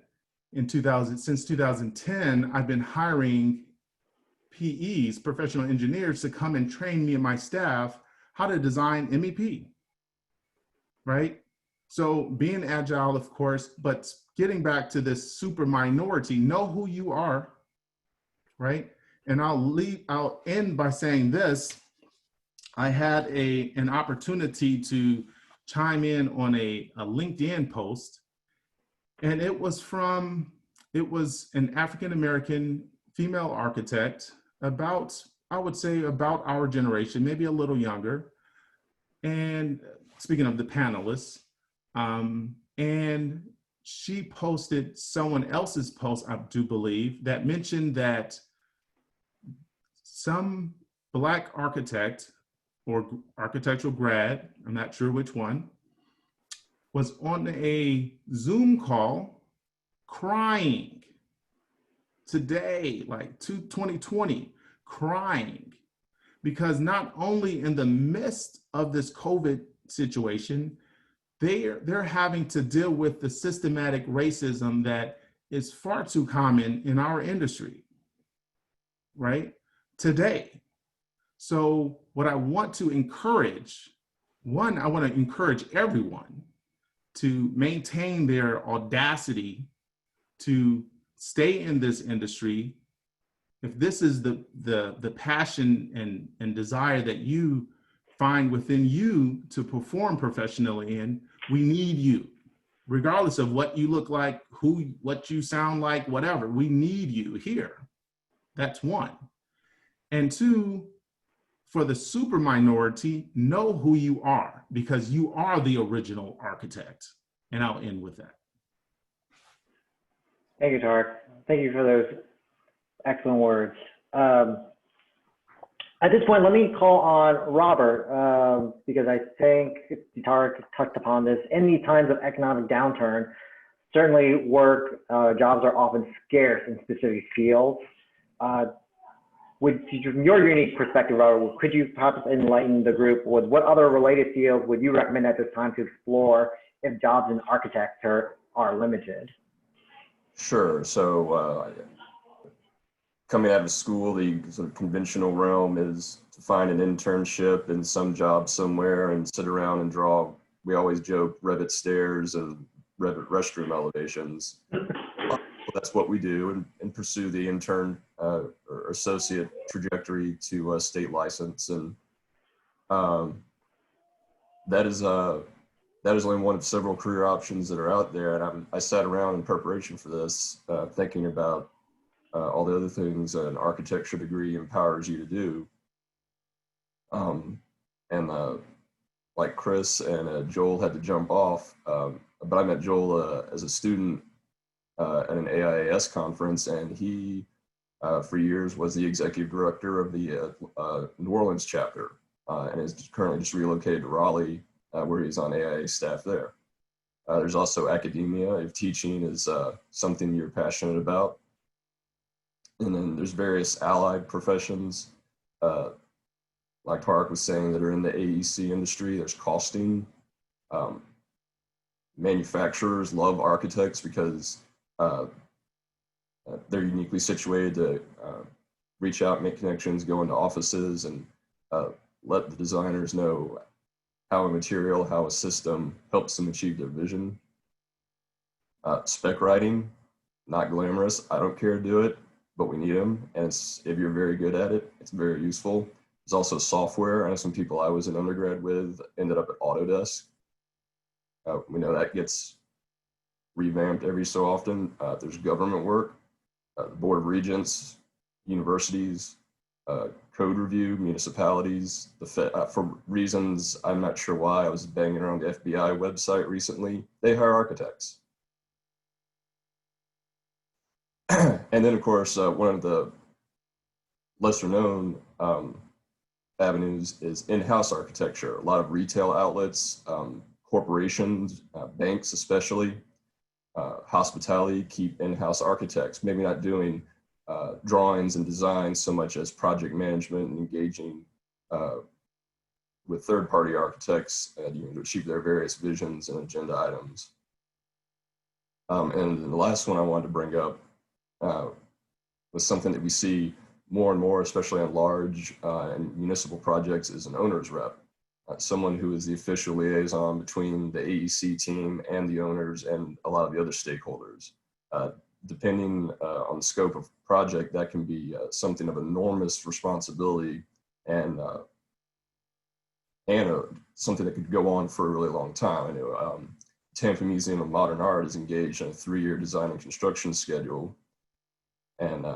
S2: since 2010, I've been hiring PEs, professional engineers, to come and train me and my staff how to design MEP, right? So being agile, of course, but getting back to this super minority, know who you are, right? And I'll end by saying this. I had an opportunity to chime in on a LinkedIn post, and it was an African-American female architect I would say about our generation, maybe a little younger. And speaking of the panelists, and she posted someone else's post, I do believe, that mentioned that some Black architect or architectural grad, I'm not sure which one, was on a Zoom call crying today, like 2020, crying, because not only in the midst of this COVID situation, they're having to deal with the systematic racism that is far too common in our industry, right? Today. So what I want to encourage, I want to encourage everyone to maintain their audacity to stay in this industry. If this is the passion and desire that you find within you to perform professionally in, we need you, regardless of what you look like, what you sound like, whatever. We need you here. That's one. And two, for the super minority, know who you are, because you are the original architect. And I'll end with that.
S1: Thank you, Tariq. Thank you for those excellent words. At this point, let me call on Robert, because I think Tariq touched upon this. In these times of economic downturn, certainly jobs are often scarce in specific fields. From your unique perspective, Robert, could you perhaps enlighten the group with what other related fields would you recommend at this time to explore if jobs in architecture are limited?
S6: Sure. So coming out of school, the sort of conventional realm is to find an internship in some job somewhere and sit around and draw. We always joke Revit stairs and Revit restroom elevations. That's what we do, and pursue the intern or associate trajectory to a state license. And that is only one of several career options that are out there. And I sat around in preparation for this, thinking about all the other things an architecture degree empowers you to do. Like Chris and Joel had to jump off, but I met Joel as a student at an AIAS conference, and he, for years, was the executive director of the New Orleans chapter, and is currently just relocated to Raleigh, where he's on AIA staff there. There's also academia, if teaching is something you're passionate about. And then there's various allied professions, like Tariq was saying, that are in the AEC industry. There's costing. Manufacturers love architects because they're uniquely situated to reach out, make connections, go into offices, and let the designers know how a material, how a system helps them achieve their vision. Spec writing, not glamorous. I don't care to do it, but we need them. And if you're very good at it, it's very useful. There's also software. I know some people I was an undergrad with ended up at Autodesk. We know that gets revamped every so often. There's government work, the Board of Regents, universities, code review, municipalities. For reasons I'm not sure why, I was banging around the FBI website recently. They hire architects. And then, of course, one of the lesser known avenues is in-house architecture. A lot of retail outlets, corporations, banks especially, hospitality keep in-house architects, maybe not doing drawings and design so much as project management and engaging with third-party architects to achieve their various visions and agenda items. And the last one I wanted to bring up was something that we see more and more, especially on large and municipal projects, is an owner's rep. Someone who is the official liaison between the AEC team and the owners and a lot of the other stakeholders. Depending on the scope of project, that can be something of enormous responsibility and something that could go on for a really long time. I know Tampa Museum of Modern Art is engaged in a 3-year design and construction schedule. And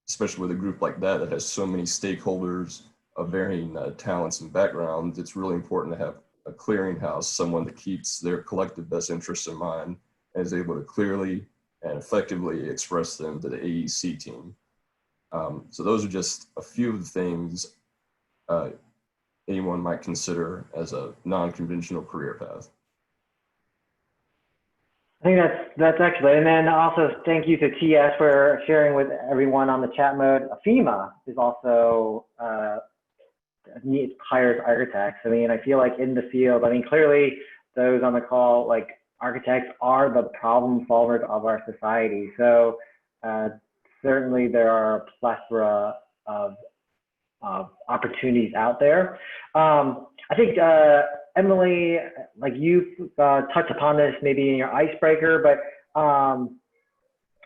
S6: especially with a group like that that has so many stakeholders of varying talents and backgrounds, it's really important to have a clearinghouse, someone that keeps their collective best interests in mind and is able to clearly and effectively express them to the AEC team. So those are just a few of the things anyone might consider as a non-conventional career path.
S1: I think that's excellent. And then also thank you to TS for sharing with everyone on the chat mode. FEMA is also hires architects. I mean, I feel like in the field, I mean, clearly those on the call, like architects are the problem solvers of our society. So certainly there are a plethora of opportunities out there. I think Emily, like you touched upon this maybe in your icebreaker, but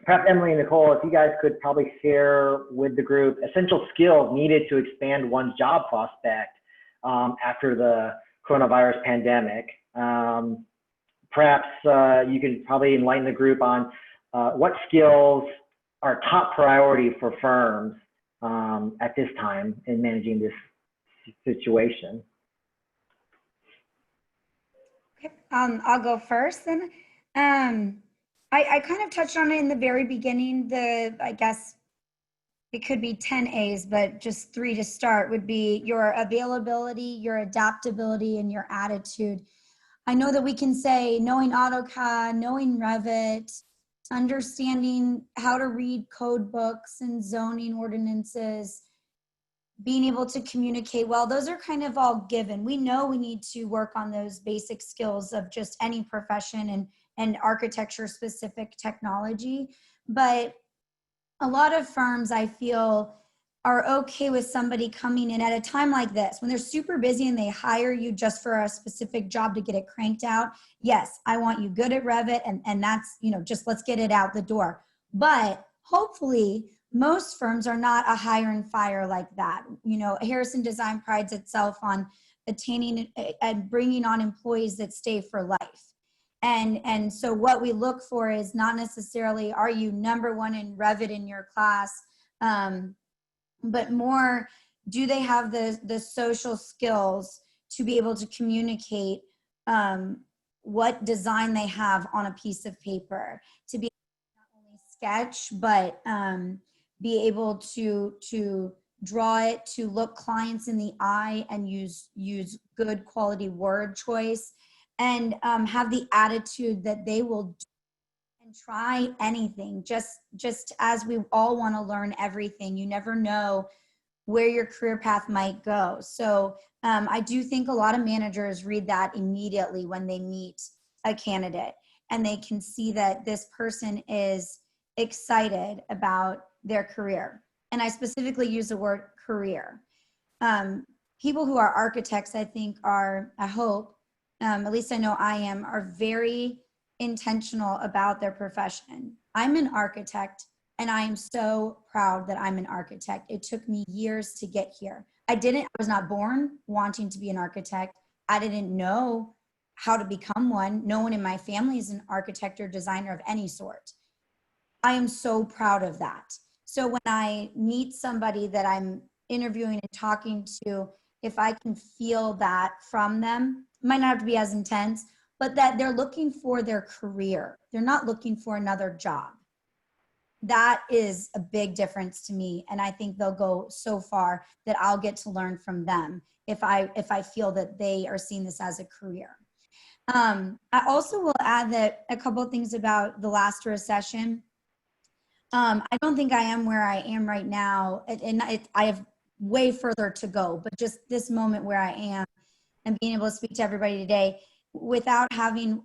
S1: perhaps Emily and Nicole, if you guys could probably share with the group essential skills needed to expand one's job prospect after the coronavirus pandemic. Perhaps you could probably enlighten the group on what skills are top priority for firms at this time in managing this situation.
S4: Okay, I'll go first then. I kind of touched on it in the very beginning. I guess it could be 10 A's, but just 3 to start would be your availability, your adaptability, and your attitude. I know that we can say knowing AutoCAD, knowing Revit, understanding how to read code books and zoning ordinances, being able to communicate well, those are kind of all given. We know we need to work on those basic skills of just any profession and architecture specific technology. But a lot of firms, I feel, are okay with somebody coming in at a time like this when they're super busy and they hire you just for a specific job to get it cranked out. Yes, I want you good at Revit and that's, just let's get it out the door. But hopefully most firms are not a hire and fire like that. Harrison Design prides itself on attaining and bringing on employees that stay for life. And so what we look for is not necessarily, are you #1 in Revit in your class? But more, do they have the social skills to be able to communicate what design they have on a piece of paper, to be able to not only sketch, but be able to draw it, to look clients in the eye and use good quality word choice, and have the attitude that they will do and try anything, just as we all want to learn everything. You never know where your career path might go. So I do think a lot of managers read that immediately when they meet a candidate, and they can see that this person is excited about their career. And I specifically use the word career. People who are architects, I think, are, I hope, at least I know I am, are very intentional about their profession. I'm an architect, and I am so proud that I'm an architect. It took me years to get here. I was not born wanting to be an architect. I didn't know how to become one. No one in my family is an architect or designer of any sort. I am so proud of that. So when I meet somebody that I'm interviewing and talking to, if I can feel that from them, it might not have to be as intense, but that they're looking for their career. They're not looking for another job. That is a big difference to me. And I think they'll go so far that I'll get to learn from them if I feel that they are seeing this as a career. I also will add that a couple of things about the last recession. I don't think I am where I am right now. I have way further to go, but just this moment where I am and being able to speak to everybody today without having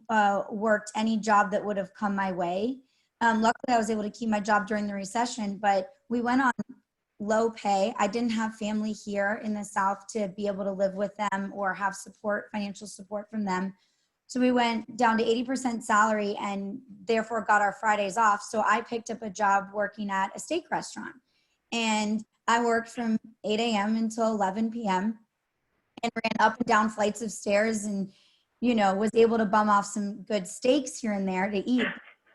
S4: worked any job that would have come my way. Luckily, I was able to keep my job during the recession, but we went on low pay. I didn't have family here in the South to be able to live with them or have support, financial support from them. So we went down to 80% salary and therefore got our Fridays off. So I picked up a job working at a steak restaurant. And I worked from 8 a.m. until 11 p.m. and ran up and down flights of stairs and, you know, was able to bum off some good steaks here and there to eat.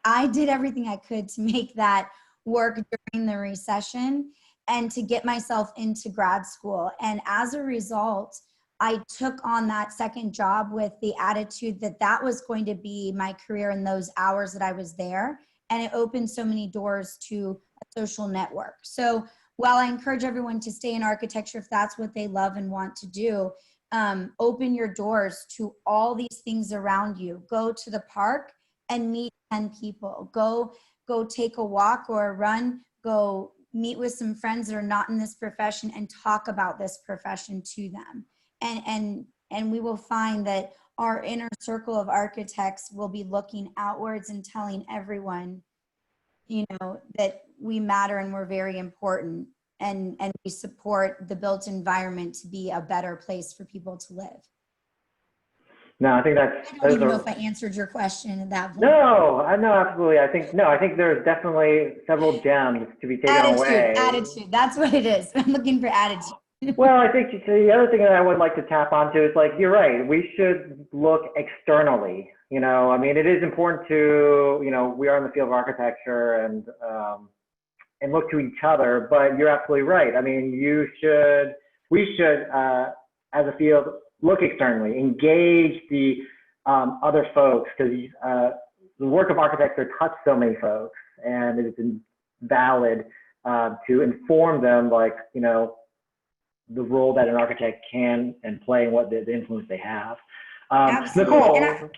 S4: I did everything I could to make that work during the recession and to get myself into grad school. And as a result, I took on that second job with the attitude that that was going to be my career in those hours that I was there. And it opened so many doors to a social network. So while I encourage everyone to stay in architecture, if that's what they love and want to do, open your doors to all these things around you. Go to the park and meet 10 people. Go take a walk or a run. Go meet with some friends that are not in this profession and talk about this profession to them. And we will find that our inner circle of architects will be looking outwards and telling everyone, you know, that we matter and we're very important, and we support the built environment to be a better place for people to live.
S1: No, I think that's.
S4: I don't even know if I answered your question at that point.
S1: No, I know, absolutely. I think there's definitely several gems to be taken away.
S4: Attitude. That's what it is. I'm looking for attitude.
S1: Well, I think the other thing that I would like to tap onto is, like, you're right. We should look externally. You know, I mean, it is important to, you know, we are in the field of architecture and look to each other. But you're absolutely right. I mean, we should, as a field, look externally, engage the other folks, because the work of architecture touches so many folks, and it is valid to inform them, like, you know, the role that an architect can and play and what the influence they have.
S4: Absolutely.
S1: Nicole.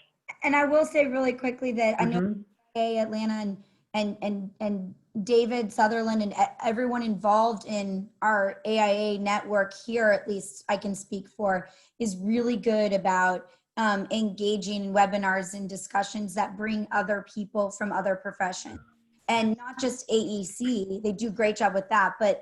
S4: And I will say really quickly that I know Atlanta and David Sutherland and everyone involved in our AIA network here, at least I can speak for, is really good about engaging in webinars and discussions that bring other people from other professions. And not just AEC, they do a great job with that, but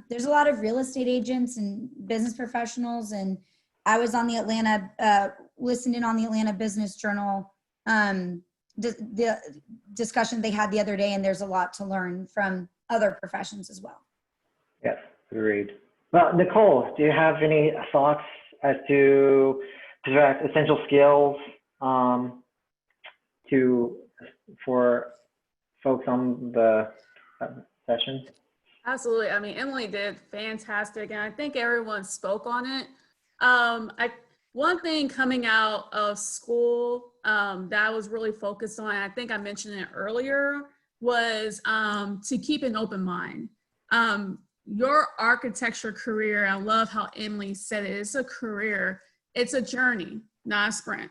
S4: there's a lot of real estate agents and business professionals. And I was on the Atlanta, listened in on the Atlanta Business Journal, the discussion they had the other day, and there's a lot to learn from other professions as well.
S1: Yes, agreed. Well, Nicole, do you have any thoughts as to essential skills for folks on the session?
S3: Absolutely. I mean, Emily did fantastic, and I think everyone spoke on it. One thing coming out of school that I was really focused on, I think I mentioned it earlier, was to keep an open mind. Your architecture career, I love how Emily said it, it's a career, it's a journey, not a sprint.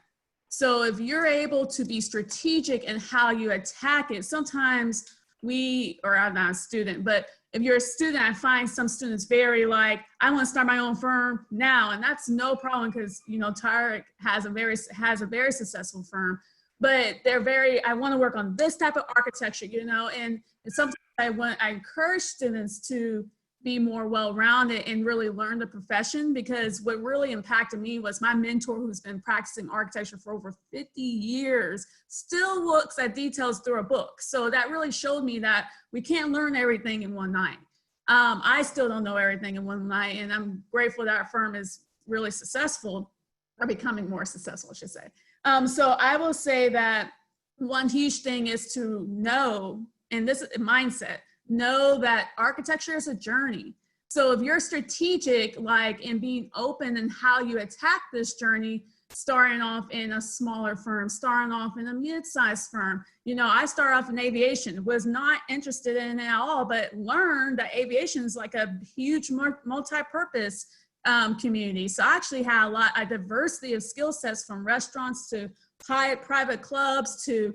S3: So if you're able to be strategic in how you attack it, sometimes I'm not a student, but if you're a student, I find some students very like, I want to start my own firm now. And that's no problem, because, you know, Tariq has a very successful firm, but they're very, I want to work on this type of architecture, you know, and sometimes I encourage students to be more well-rounded and really learn the profession, because what really impacted me was my mentor, who's been practicing architecture for over 50 years, still looks at details through a book. So that really showed me that we can't learn everything in one night. I still don't know everything in one night, and I'm grateful that our firm is really successful, or becoming more successful, I should say. So I will say that one huge thing is to know, and this is a mindset, know that architecture is a journey. So if you're strategic, like in being open in how you attack this journey, starting off in a smaller firm, starting off in a mid-sized firm. You know, I started off in aviation, was not interested in it at all, but learned that aviation is like a huge multi-purpose community. So I actually had a diversity of skill sets, from restaurants to private clubs to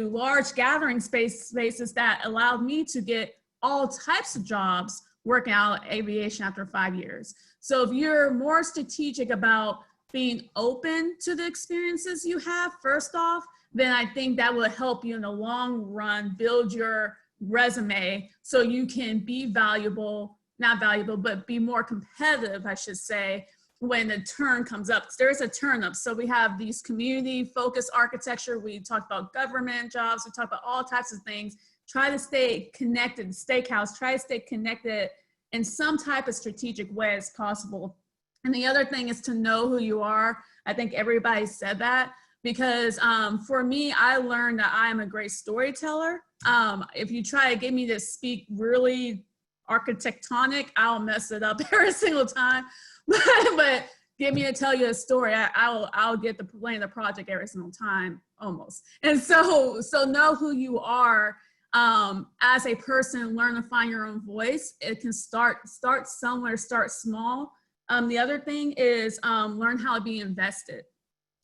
S3: large gathering spaces that allowed me to get all types of jobs working out aviation after 5 years. So if you're more strategic about being open to the experiences you have, first off, then I think that will help you in the long run build your resume so you can be not valuable, but be more competitive, I should say, when the turn comes up. There's a turn up. So we have these community focused architecture. We talk about government jobs. We talk about all types of things. Try to stay connected. Steakhouse, try to stay connected in some type of strategic way as possible. And the other thing is to know who you are. I think everybody said that, because for me, I learned that I am a great storyteller. If you try to get me to speak really architectonic, I'll mess it up every single time. But get me to tell you a story, I'll get the playing the project every single time, almost. And so know who you are as a person. Learn to find your own voice. It can start somewhere, start small. The other thing is learn how to be invested.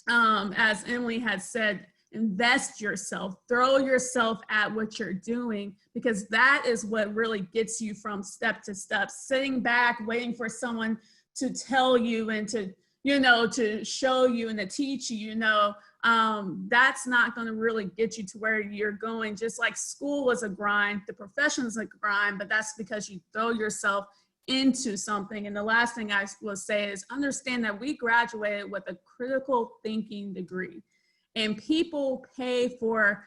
S3: As Emily had said, invest yourself, throw yourself at what you're doing, because that is what really gets you from step to step. Sitting back, waiting for someone to tell you and to show you and to teach you, that's not going to really get you to where you're going. Just like school was a grind, the profession is a grind, but that's because you throw yourself into something. And the last thing I will say is understand that we graduated with a critical thinking degree, and people pay for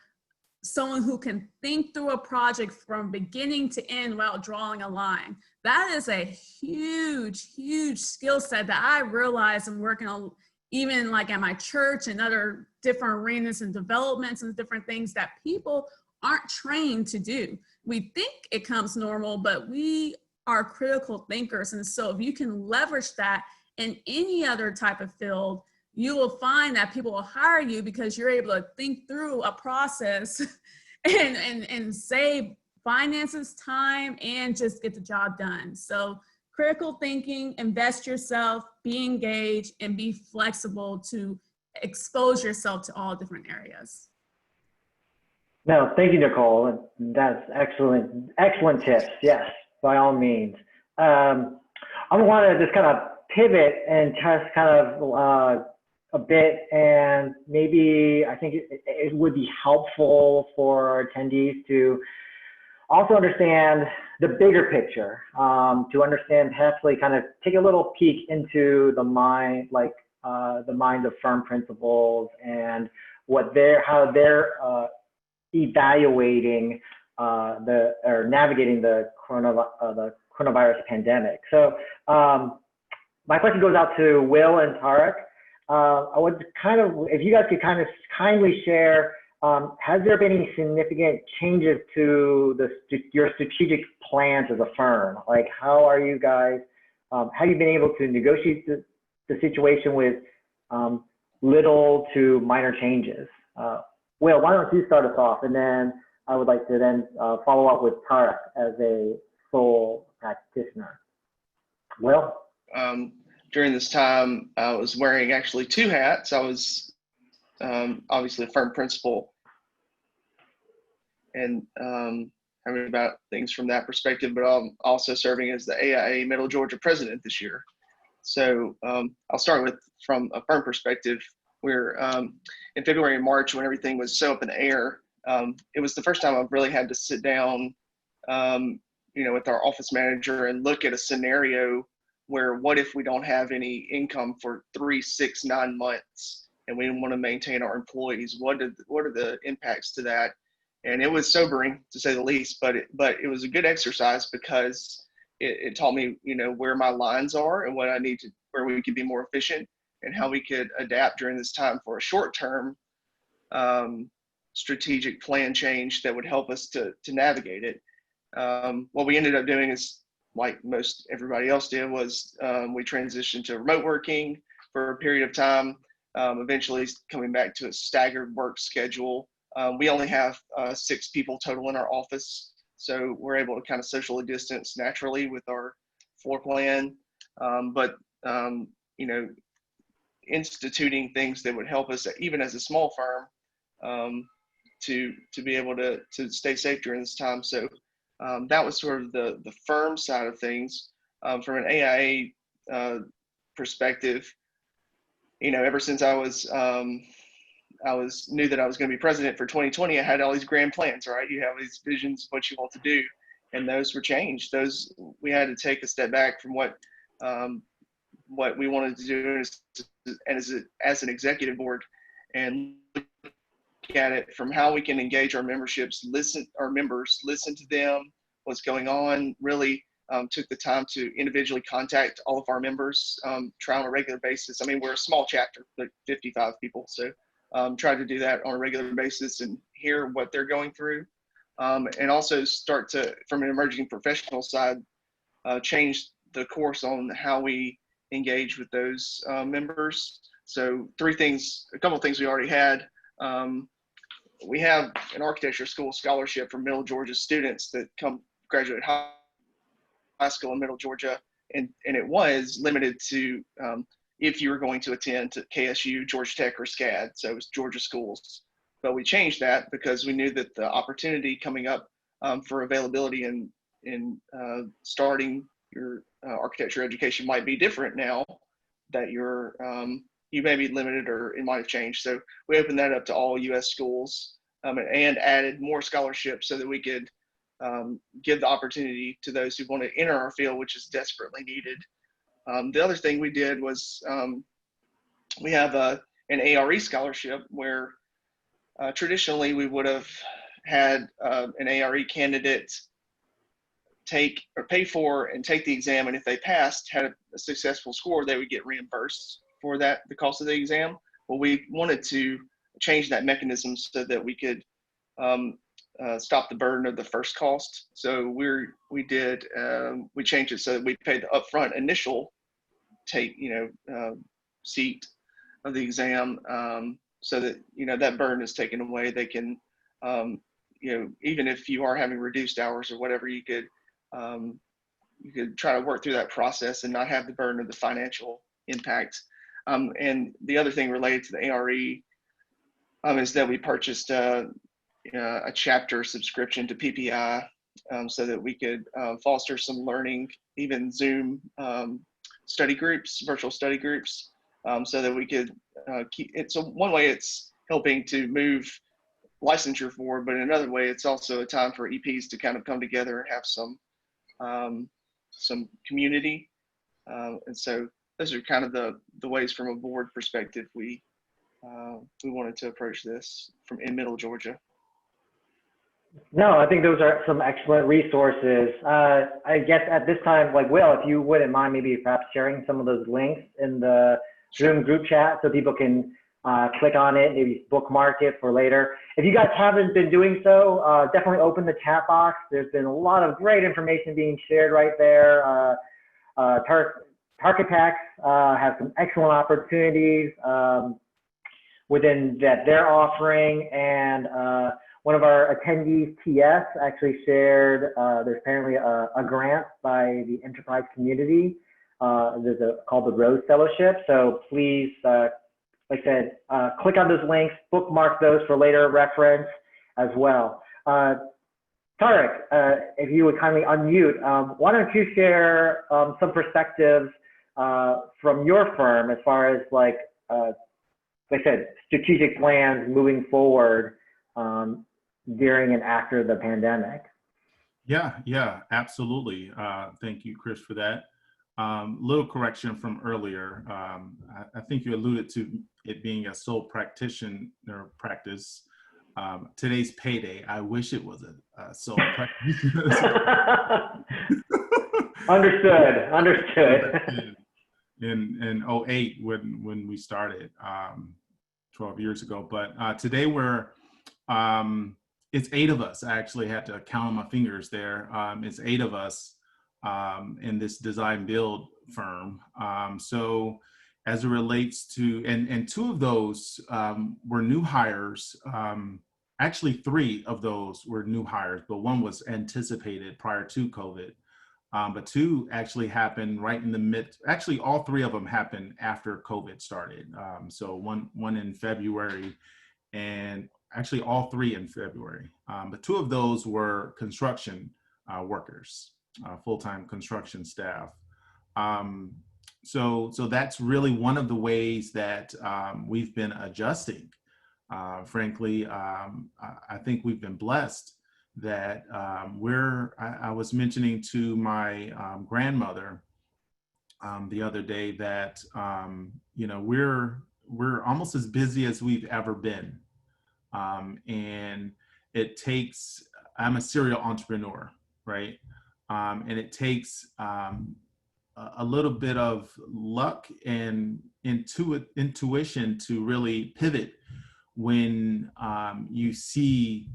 S3: someone who can think through a project from beginning to end without drawing a line. That is a huge, huge skill set that I realized in working on, even like at my church and other different arenas and developments and different things that people aren't trained to do. We think it comes normal, but we are critical thinkers. And so if you can leverage that in any other type of field, you will find that people will hire you because you're able to think through a process and save finances, time, and just get the job done. So critical thinking, invest yourself, be engaged, and be flexible to expose yourself to all different areas.
S1: No, thank you, Nicole. That's excellent, excellent tips. Yes, by all means. I want to just kind of pivot and test kind of a bit, and maybe I think it would be helpful for attendees to also understand the bigger picture, to understand, possibly kind of take a little peek into the mind, like the minds of firm principals and how they're evaluating or navigating the coronavirus pandemic. So my question goes out to Will and Tariq. I would kind of, if you guys could kind of kindly share, has there been any significant changes to your strategic plans as a firm? Like, how are you guys, have you been able to negotiate the situation with little to minor changes? Will, why don't you start us off, and then I would like to then follow up with Tariq as a sole practitioner. Will?
S5: During this time, I was wearing actually two hats. I was obviously a firm principal and having about things from that perspective, but I'm also serving as the AIA Middle Georgia president this year. So I'll start with, from a firm perspective, we're in February and March, when everything was so up in the air, it was the first time I've really had to sit down, with our office manager and look at a scenario where, what if we don't have any income for 3, 6, 9 months, and we want to maintain our employees? What are the impacts to that? And it was sobering, to say the least, but it was a good exercise, because it taught me, where my lines are and what I need to, where we could be more efficient, and how we could adapt during this time for a short-term strategic plan change that would help us to navigate it. What we ended up doing is, like most everybody else did, was we transitioned to remote working for a period of time, eventually coming back to a staggered work schedule. We only have 6 people total in our office, so we're able to kind of socially distance naturally with our floor plan. instituting things that would help us, even as a small firm, to be able to stay safe during this time. So that was sort of the firm side of things. From an AIA perspective, ever since I knew that I was going to be president for 2020, I had all these grand plans, right? You have these visions of what you want to do, and those were changed. We had to take a step back from what we wanted to do as an executive board, and look at it from how we can engage our members, listen to them, what's going on. Really took the time to individually contact all of our members, try on a regular basis. I mean, we're a small chapter, like 55 people, so try to do that on a regular basis and hear what they're going through, and also start to, from an emerging professional side, change the course on how we engage with those members. So a couple of things we already had. We have an architecture school scholarship for Middle Georgia students that graduate high school in Middle Georgia, and it was limited to if you were going to attend to KSU, Georgia Tech, or SCAD, so it was Georgia schools. But we changed that because we knew that the opportunity coming up for availability in starting your architecture education might be different now that you may be limited, or it might have changed. So we opened that up to all U.S. schools, and added more scholarships so that we could give the opportunity to those who want to enter our field, which is desperately needed. The other thing we did was we have an ARE scholarship where traditionally we would have had an ARE candidate take or pay for and take the exam, and if they passed, had a successful score, they would get reimbursed for the cost of the exam. Well, we wanted to change that mechanism so that we could stop the burden of the first cost. So we changed it so that we paid the upfront initial seat of the exam, so that that burden is taken away. They can even if you are having reduced hours or whatever, you could try to work through that process and not have the burden of the financial impact. And the other thing related to the ARE is that we purchased a chapter subscription to PPI, so that we could foster some learning, even Zoom study groups, virtual study groups, so that we could keep it. So one way it's helping to move licensure forward, but in another way, it's also a time for EPs to kind of come together and have some community. And so those are kind of the ways from a board perspective we wanted to approach this in Middle Georgia.
S1: No, I think those are some excellent resources. I guess at this time, Will, if you wouldn't mind maybe perhaps sharing some of those links in the Zoom group chat so people can click on it, maybe bookmark it for later. If you guys haven't been doing so, definitely open the chat box. There's been a lot of great information being shared right there. Tarchitects have some excellent opportunities within that they're offering, and one of our attendees, TS, actually shared there's apparently a grant by the enterprise community. There's called the Rose Fellowship. So please, like I said, click on those links, bookmark those for later reference as well. Tariq, if you would kindly unmute, why don't you share some perspectives from your firm as far as like I said, strategic plans moving forward during and after the pandemic.
S2: Yeah, absolutely. Thank you, Chris, for that. Little correction from earlier. I think you alluded to it being a sole practitioner practice. Today's payday. I wish it was a sole practice.
S1: Understood.
S2: In 08 when we started 12 years ago, but today it's 8 of us. I actually had to count on my fingers there. It's 8 of us in this design build firm. So as it relates to, and 2 of those were new hires. Actually 3 of those were new hires, but 1 was anticipated prior to COVID. but 2 actually happened right in the mid. Actually, all 3 of them happened after COVID started. So one in February, and actually all 3 in February. But 2 of those were construction workers, full-time construction staff. So that's really one of the ways that we've been adjusting. Frankly, I think we've been blessed that I was mentioning to my grandmother the other day that, we're almost as busy as we've ever been. And it takes, I'm a serial entrepreneur, right? And it takes a little bit of luck and intuition to really pivot when you see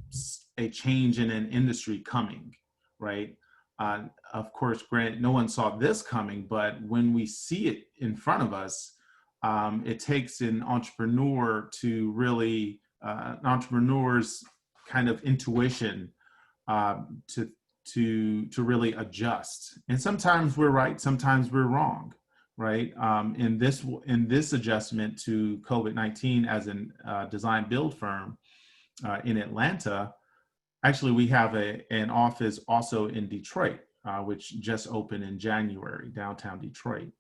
S2: a change in an industry coming, right? Of course, granted, no one saw this coming, but when we see it in front of us, it takes an entrepreneur to really, an entrepreneur's kind of intuition to really adjust. And sometimes we're right, sometimes we're wrong, right? In this adjustment to COVID-19 as a design build firm in Atlanta, actually we have an office also in Detroit, which just opened in January, downtown Detroit.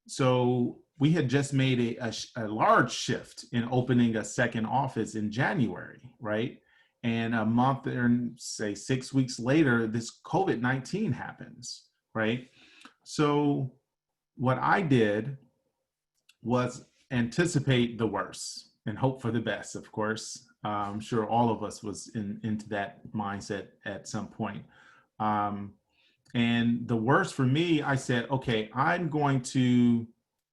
S2: So we had just made a large shift in opening a second office in January, right? And a month and say 6 weeks later, this COVID-19 happens, right? So what I did was anticipate the worst and hope for the best, of course. I'm sure all of us was into that mindset at some point. And the worst for me, I said, okay, I'm going to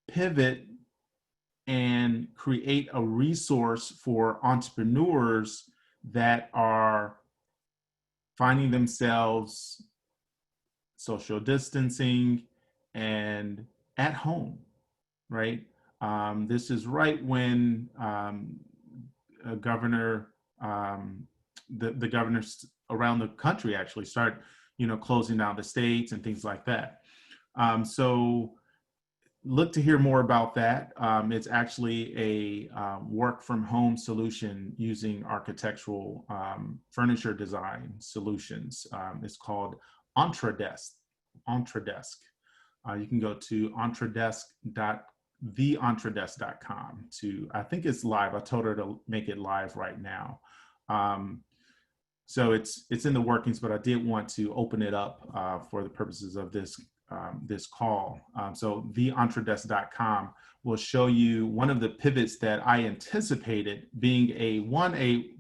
S2: pivot and create a resource for entrepreneurs that are finding themselves social distancing and at home, right? This is right when the governors around the country actually start, closing down the states and things like that. So look to hear more about that. It's actually a work from home solution using architectural furniture design solutions. It's called Entradesk. You can go to theentredesk.com to, I think it's live. I told her to make it live right now. So it's in the workings, but I did want to open it up for the purposes of this call. So theentredesk.com will show you one of the pivots that I anticipated being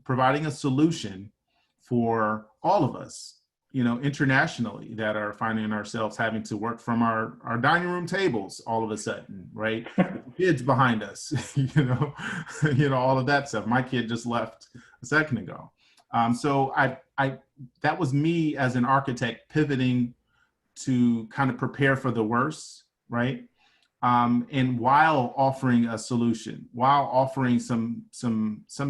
S2: providing a solution for all of us, internationally, that are finding ourselves having to work from our dining room tables all of a sudden, right? Kids behind us, all of that stuff. My kid just left a second ago. So that was me as an architect pivoting to kind of prepare for the worst, right? And while offering a solution, while offering some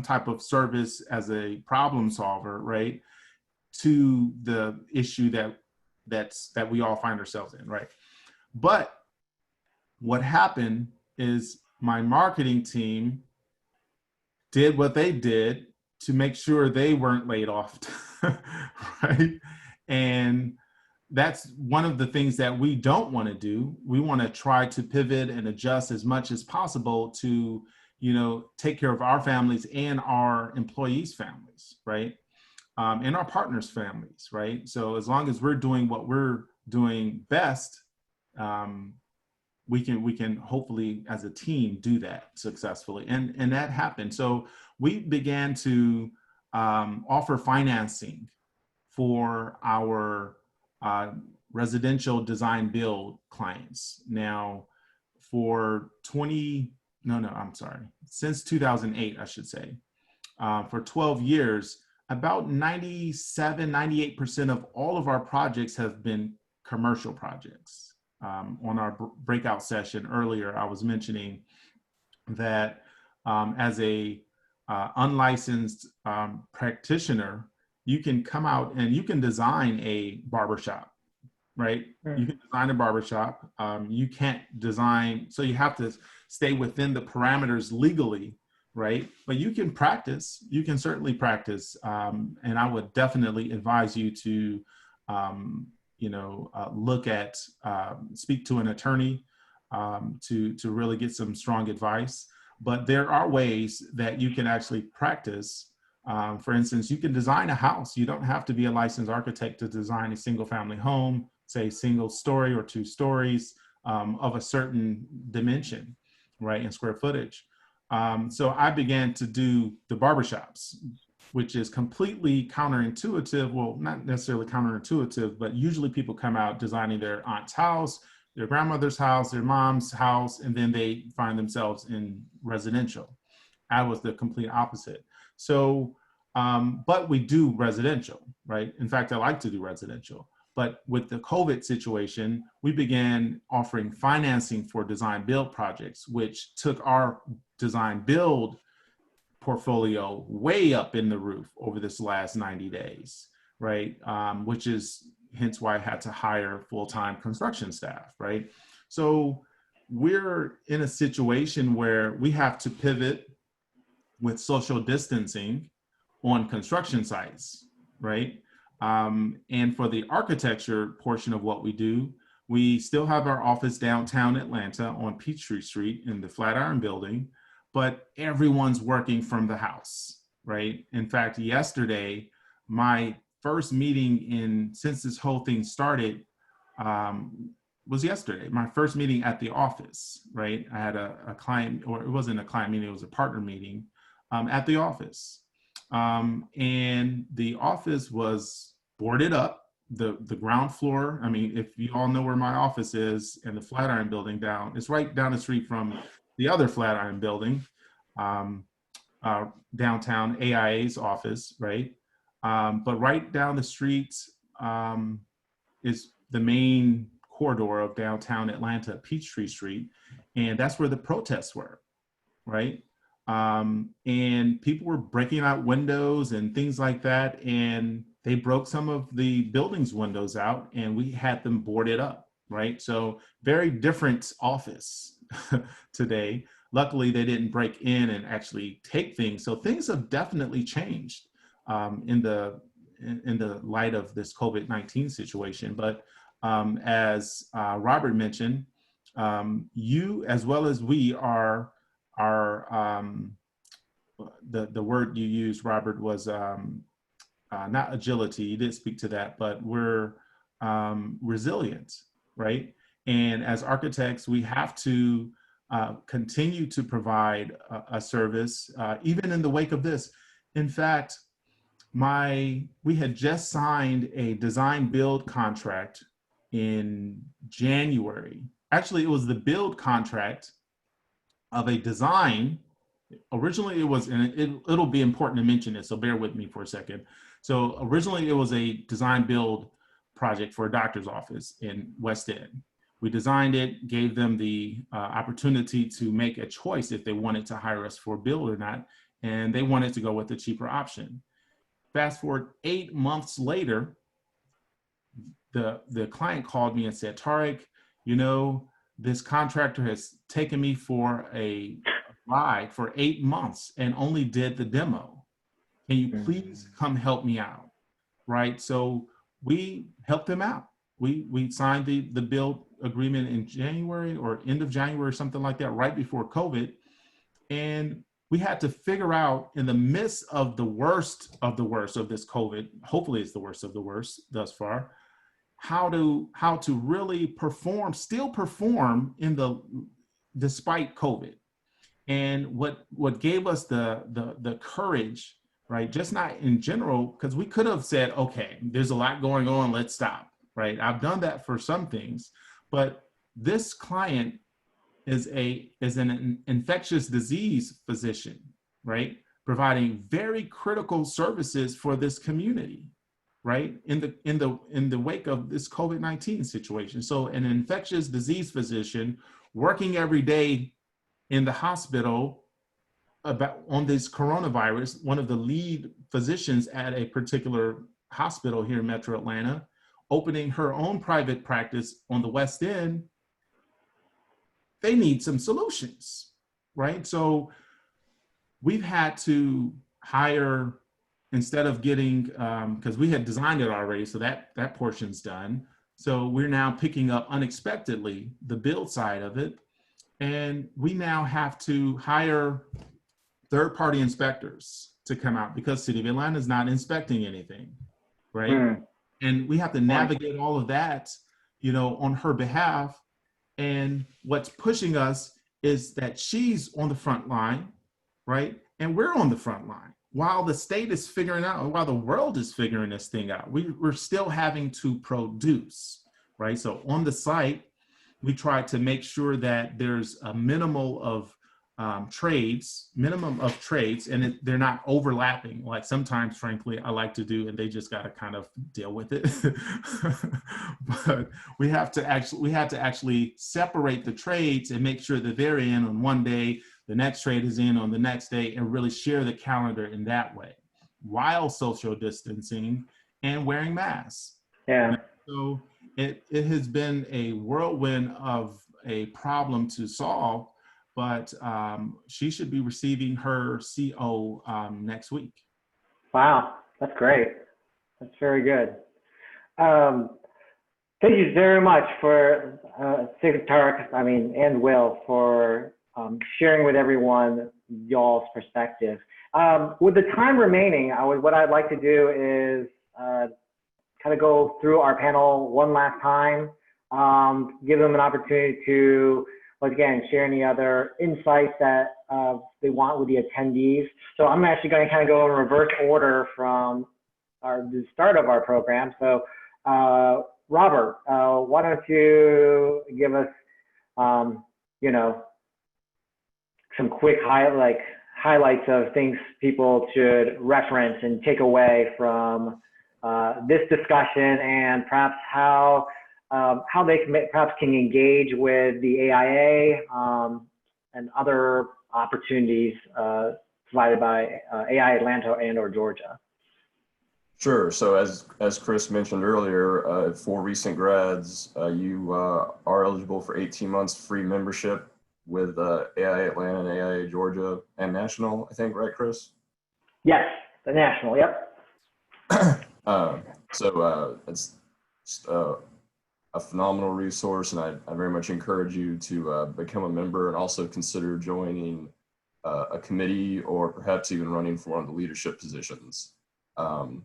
S2: type of service as a problem solver, right, to the issue that we all find ourselves in, right? But what happened is my marketing team did what they did to make sure they weren't laid off, right? And that's one of the things that we don't want to do. We want to try to pivot and adjust as much as possible to, take care of our families and our employees' families, right? And our partners' families, right? So as long as we're doing what we're doing best, we can hopefully as a team do that successfully. And that happened. So we began to offer financing for our residential design build clients. Now since 2008, I should say, for 12 years, about 98% of all of our projects have been commercial projects. On our breakout session earlier, I was mentioning that as a unlicensed practitioner, you can come out and you can design a barbershop, right? You can design a barbershop. You can't design, so you have to stay within the parameters legally, right? But you can practice. You can certainly practice, and I would definitely advise you to, look at, speak to an attorney to really get some strong advice. But there are ways that you can actually practice. For instance, you can design a house. You don't have to be a licensed architect to design a single family home, say single story or 2 stories of a certain dimension, right, in square footage. So I began to do the barbershops, which is completely counterintuitive. Well, not necessarily counterintuitive, but usually people come out designing their aunt's house, their grandmother's house, their mom's house, and then they find themselves in residential. I was the complete opposite. So, but we do residential, right? In fact, I like to do residential. But with the COVID situation, we began offering financing for design build projects, which took our design build portfolio way up in the roof over this last 90 days, right? Which is hence why I had to hire full-time construction staff, right? So we're in a situation where we have to pivot with social distancing on construction sites, right? And for the architecture portion of what we do, we still have our office downtown Atlanta on Peachtree Street in the Flatiron building, but everyone's working from the house, right? In fact, yesterday, my first meeting since this whole thing started was yesterday, my first meeting at the office, right? I had a client, or it wasn't a client meeting, it was a partner meeting at the office. And the office was boarded up, the ground floor. I mean, if you all know where my office is in the Flatiron building it's right down the street from the other Flatiron building, downtown AIA's office, right? But right down the street is the main corridor of downtown Atlanta, Peachtree Street. And that's where the protests were, right? And people were breaking out windows and things like that. And they broke some of the building's windows out and we had them boarded up, right? So very different office today. Luckily, they didn't break in and actually take things. So things have definitely changed in the light of this COVID-19 situation. But as Robert mentioned, you as well as we are the word you used, Robert, was not agility. You did speak to that, but we're resilient, right? And as architects, we have to continue to provide a service, even in the wake of this. In fact, we had just signed a design build contract in January. Actually, it was the build contract of a design. Originally it was, and it'll be important to mention this, so bear with me for a second. So originally it was a design build project for a doctor's office in West End. We designed it, gave them the opportunity to make a choice if they wanted to hire us for build or not, and they wanted to go with the cheaper option. Fast forward 8 months later, the client called me and said, Tariq, you know, this contractor has taken me for a ride for 8 months and only did the demo. Can you please come help me out? Right? So we helped them out. We signed the build agreement in January or end of January or something like that, right before COVID. And we had to figure out, in the midst of the worst of this COVID, hopefully it's the worst of the worst thus far, how to really still perform despite COVID. And what gave us the courage, right? Just not in general, because we could have said, okay, there's a lot going on, let's stop, right? I've done that for some things, but this client is an infectious disease physician, right? Providing very critical services for this community, right? In the wake of this COVID-19 situation. So an infectious disease physician working every day in the hospital on this coronavirus, one of the lead physicians at a particular hospital here in Metro Atlanta, opening her own private practice on the West End, they need some solutions, right? So we've had to hire, instead of getting, because we had designed it already, so that portion's done. So we're now picking up unexpectedly the build side of it. And we now have to hire third-party inspectors to come out because City of Atlanta is not inspecting anything, right? And we have to navigate all of that, you know, on her behalf. And what's pushing us is that she's on the front line, right? And we're on the front line. While the state is figuring out, while the world is figuring this thing out, we're still having to produce, right? So on the site, we try to make sure that there's a minimum of trades, and they're not overlapping. Like sometimes, frankly, I like to do, and they just got to kind of deal with it. But we have to actually separate the trades and make sure that they're in on one day, the next trade is in on the next day, and really share the calendar in that way, while social distancing and wearing masks.
S1: Yeah.
S2: So it has been a whirlwind of a problem to solve, but she should be receiving her CO next week.
S1: Wow, that's great. That's very good. Thank you very much for Tariq, and Will, for sharing with everyone y'all's perspective. With the time remaining, what I'd like to do is kind of go through our panel one last time, give them an opportunity to, once again, share any other insights that they want with the attendees. So I'm actually going to kind of go in reverse order from the start of our program. So Robert, why don't you give us, some quick highlights of things people should reference and take away from this discussion, and perhaps how they can engage with the AIA and other opportunities provided by AI Atlanta and/or Georgia.
S6: Sure. So as Chris mentioned earlier, for recent grads, you are eligible for 18 months free membership with AI Atlanta and AI Georgia and National, I think, right, Chris?
S1: Yes, the National, yep.
S6: So it's just a phenomenal resource, and I very much encourage you to become a member and also consider joining a committee or perhaps even running for one of the leadership positions. And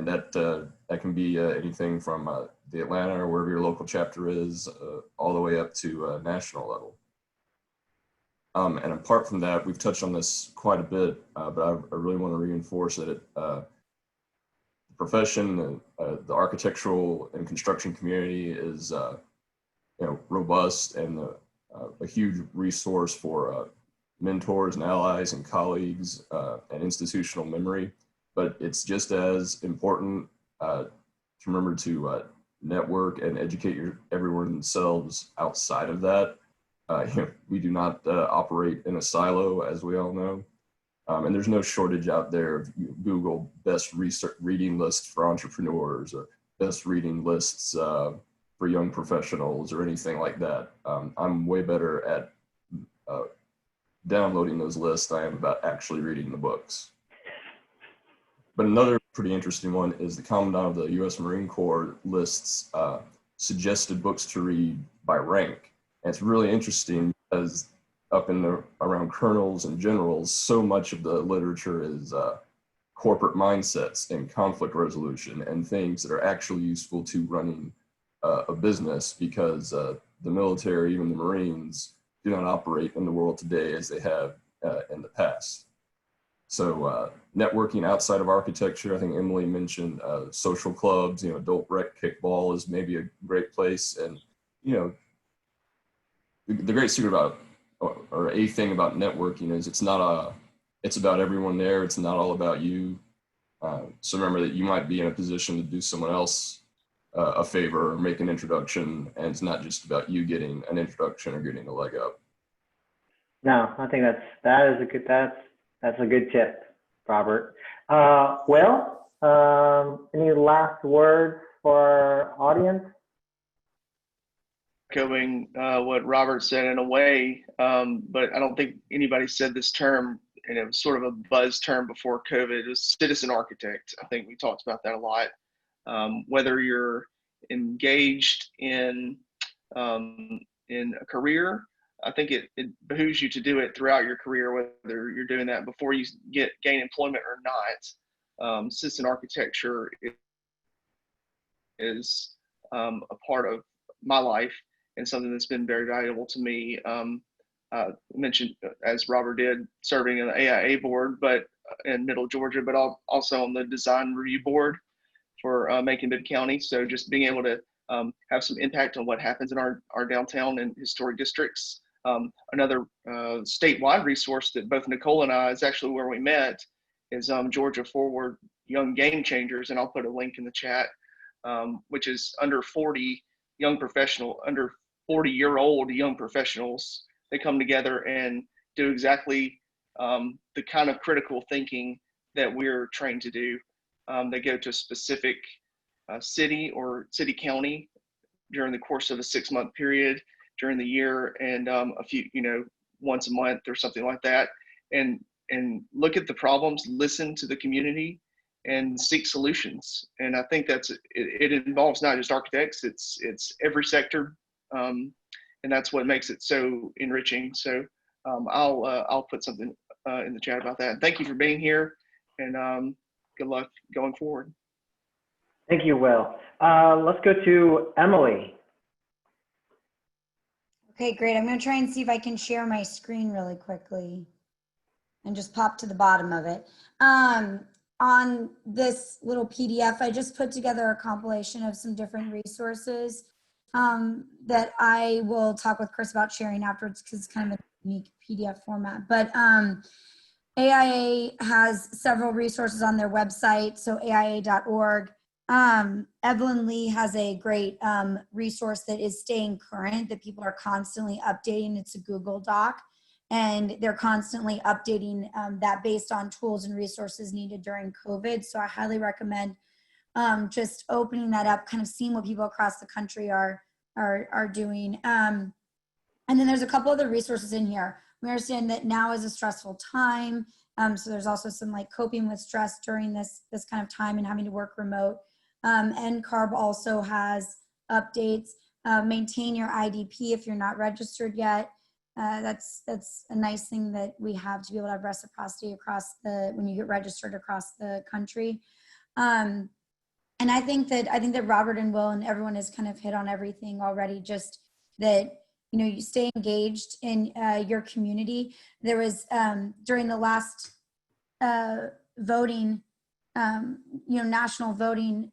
S6: that can be anything from the Atlanta or wherever your local chapter is, all the way up to national level. And apart from that, we've touched on this quite a bit, but I really want to reinforce that the profession, the architectural and construction community is robust and a huge resource for mentors and allies and colleagues and institutional memory. But it's just as important to remember to network and educate everyone themselves outside of that. We do not operate in a silo, as we all know. And there's no shortage out there of Google best reading lists for entrepreneurs or best reading lists for young professionals or anything like that. I'm way better at downloading those lists than I am about actually reading the books. But another pretty interesting one is the Commandant of the U.S. Marine Corps lists suggested books to read by rank. And it's really interesting because up in around colonels and generals, so much of the literature is corporate mindsets and conflict resolution and things that are actually useful to running a business, because the military, even the Marines, do not operate in the world today as they have in the past. So networking outside of architecture, I think Emily mentioned social clubs, adult rec kickball is maybe a great place. And, the great secret about, or a thing about networking is it's about everyone there. It's not all about you. So remember that you might be in a position to do someone else a favor or make an introduction, and it's not just about you getting an introduction or getting a leg up.
S1: No, I think that's a good tip, Robert. Will, any last words for our audience?
S5: Echoing what Robert said in a way, but I don't think anybody said this term, and it was sort of a buzz term before COVID. It was citizen architect. I think we talked about that a lot. Whether you're engaged in a career, I think it behooves you to do it throughout your career, whether you're doing that before you gain employment or not. Citizen architecture is a part of my life and something that's been very valuable to me. Mentioned, as Robert did, serving on the AIA board, but in Middle Georgia, but also on the design review board for Macon-Bibb County. So just being able to have some impact on what happens in our downtown and historic districts. Another statewide resource that both Nicole and I is actually where we met is Georgia Forward Young Game Changers, and I'll put a link in the chat, which is under 40-year-old young professionals. They come together and do exactly the kind of critical thinking that we're trained to do. They go to a specific city or city county during the course of a 6-month period during the year, and a few, once a month or something like that, and look at the problems, listen to the community, and seek solutions. And I think it involves not just architects, it's every sector, and that's what makes it so enriching. So I'll put something in the chat about that. And thank you for being here, and good luck going forward.
S1: Thank you, Will. Let's go to Emily.
S4: Okay, great. I'm going to try and see if I can share my screen really quickly and just pop to the bottom of it. On this little PDF, I just put together a compilation of some different resources that I will talk with Chris about sharing afterwards, because it's kind of a unique PDF format. But AIA has several resources on their website, so AIA.org. Evelyn Lee has a great resource that is staying current, that people are constantly updating. It's a Google Doc, and they're constantly updating that based on tools and resources needed during COVID. So I highly recommend just opening that up, kind of seeing what people across the country are doing. And then there's a couple other resources in here. We understand that now is a stressful time. So there's also some like coping with stress during this kind of time and having to work remote. NCARB also has updates. Maintain your IDP if you're not registered yet. That's a nice thing that we have, to be able to have reciprocity when you get registered across the country. And I think that Robert and Will and everyone has kind of hit on everything already. Just that, you stay engaged in your community. There was during the last voting, national voting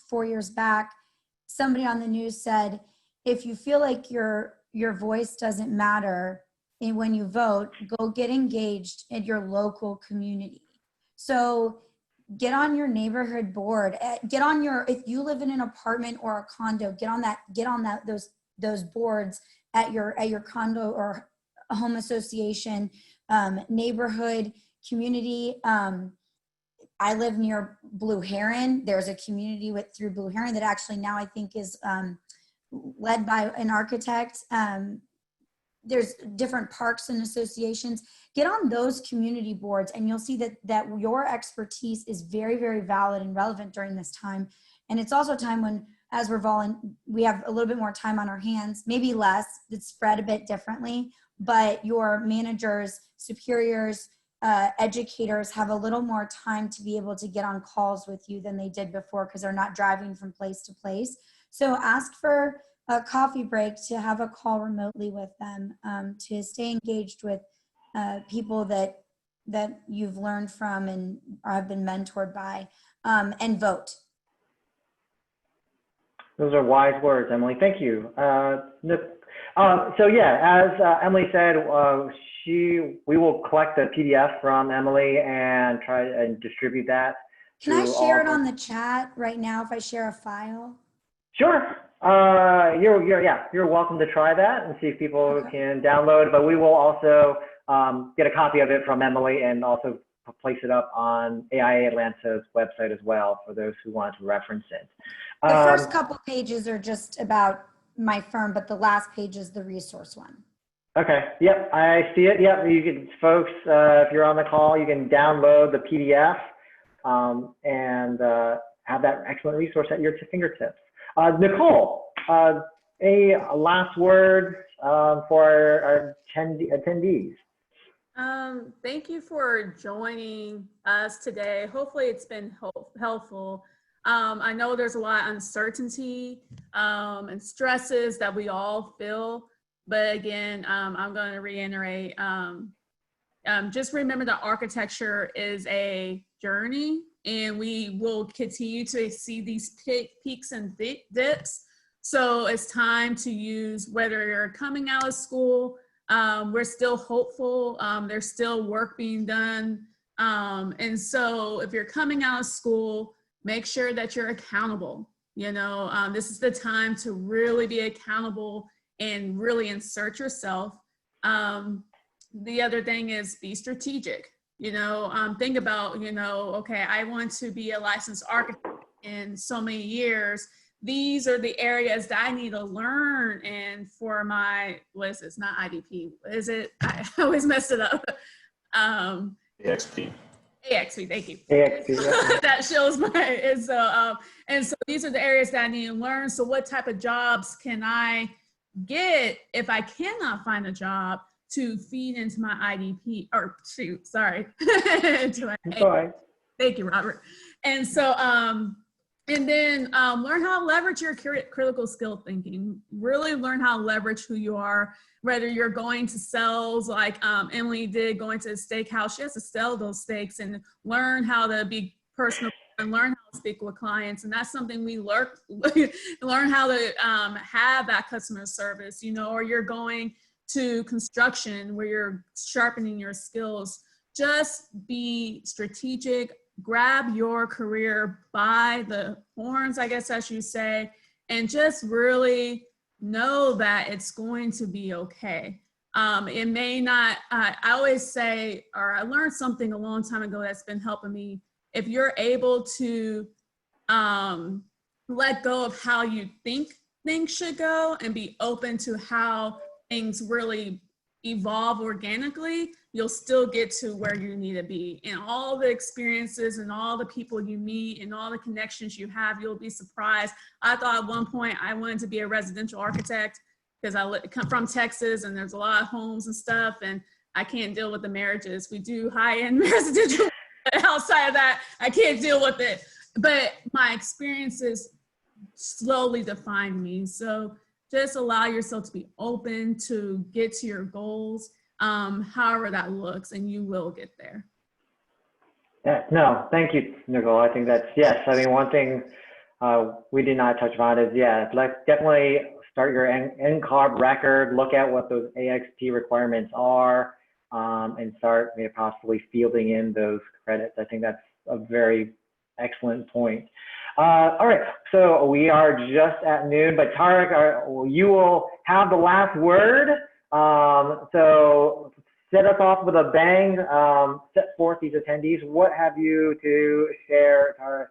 S4: 4 years back, somebody on the news said, if you feel like your voice doesn't matter when you vote, go get engaged in your local community. So get on your neighborhood board, if you live in an apartment or a condo, get on those boards at your condo or home association, neighborhood, community. I live near Blue Heron. There's a community through Blue Heron that actually now I think is led by an architect. There's different parks and associations. Get on those community boards, and you'll see that your expertise is very, very valid and relevant during this time. And it's also a time when, as we have a little bit more time on our hands, maybe less, it's spread a bit differently, but your managers, superiors, educators have a little more time to be able to get on calls with you than they did before, because they're not driving from place to place. So ask for a coffee break to have a call remotely with them, to stay engaged with people that you've learned from and have been mentored by, and vote.
S1: Those are wise words, Emily. Thank you. So yeah, as Emily said, we will collect the PDF from Emily and try and distribute that.
S4: Can I share it on the chat right now if I share a file?
S1: Sure. You're welcome to try that and see if people can download. But we will also get a copy of it from Emily and also place it up on AIA Atlanta's website as well for those who want to reference it.
S4: The first
S1: Um,
S4: couple pages are just about my firm, but the last page is the resource one.
S1: Okay, yep, I see it. Yep, you can, folks, if you're on the call, you can download the PDF and have that excellent resource at your fingertips. Nicole, any last words for our attendees?
S3: Thank you for joining us today. Hopefully it's been helpful. I know there's a lot of uncertainty and stresses that we all feel, but again, I'm going to reiterate, just remember that architecture is a journey, and we will continue to see these peaks and dips. So it's time to use, whether you're coming out of school, we're still hopeful. There's still work being done. And so if you're coming out of school, make sure that you're accountable. You know, this is the time to really be accountable and really insert yourself. The other thing is be strategic. You know, think about, you know, okay, I want to be a licensed architect in so many years. These are the areas that I need to learn. And for my, what is this? Not IDP. What is it? I always mess it up.
S6: AXP.
S3: AXP, thank you.
S1: AXP,
S3: That shows my, and so these are the areas that I need to learn. So what type of jobs can I get if I cannot find a job to feed into my IDP, or shoot, sorry. Thank you, Robert. And so, and then learn how to leverage your critical skill thinking. Really learn how to leverage who you are, whether you're going to sales like Emily did, going to a steakhouse. She has to sell those steaks and learn how to be personal and learn how to speak with clients. And that's something we learn how to have that customer service, you know, or you're going to construction where you're sharpening your skills. Just be strategic. Grab your career by the horns, I guess, as you say, and just really know that it's going to be okay. It may not, I always say, or I learned something a long time ago that's been helping me. If you're able to let go of how you think things should go and be open to how things really evolve organically, you'll still get to where you need to be. And all the experiences and all the people you meet and all the connections you have, you'll be surprised. I thought at one point I wanted to be a residential architect because I come from Texas and there's a lot of homes and stuff, and I can't deal with the marriages. We do high-end residential. Outside of that, I can't deal with it. But my experiences slowly defined me. So just allow yourself to be open to get to your goals, however that looks, and you will get there.
S1: Yeah, no, thank you, Nicole. I think that's, yes. I mean, one thing we did not touch on is, yeah, let's definitely start your NCARB record, look at what those AXP requirements are, and start possibly fielding in those credits. I think that's a very excellent point. All right, so we are just at noon, but Tariq, you will have the last word. So set us off with a bang, set forth these attendees. What have you to share, Tariq,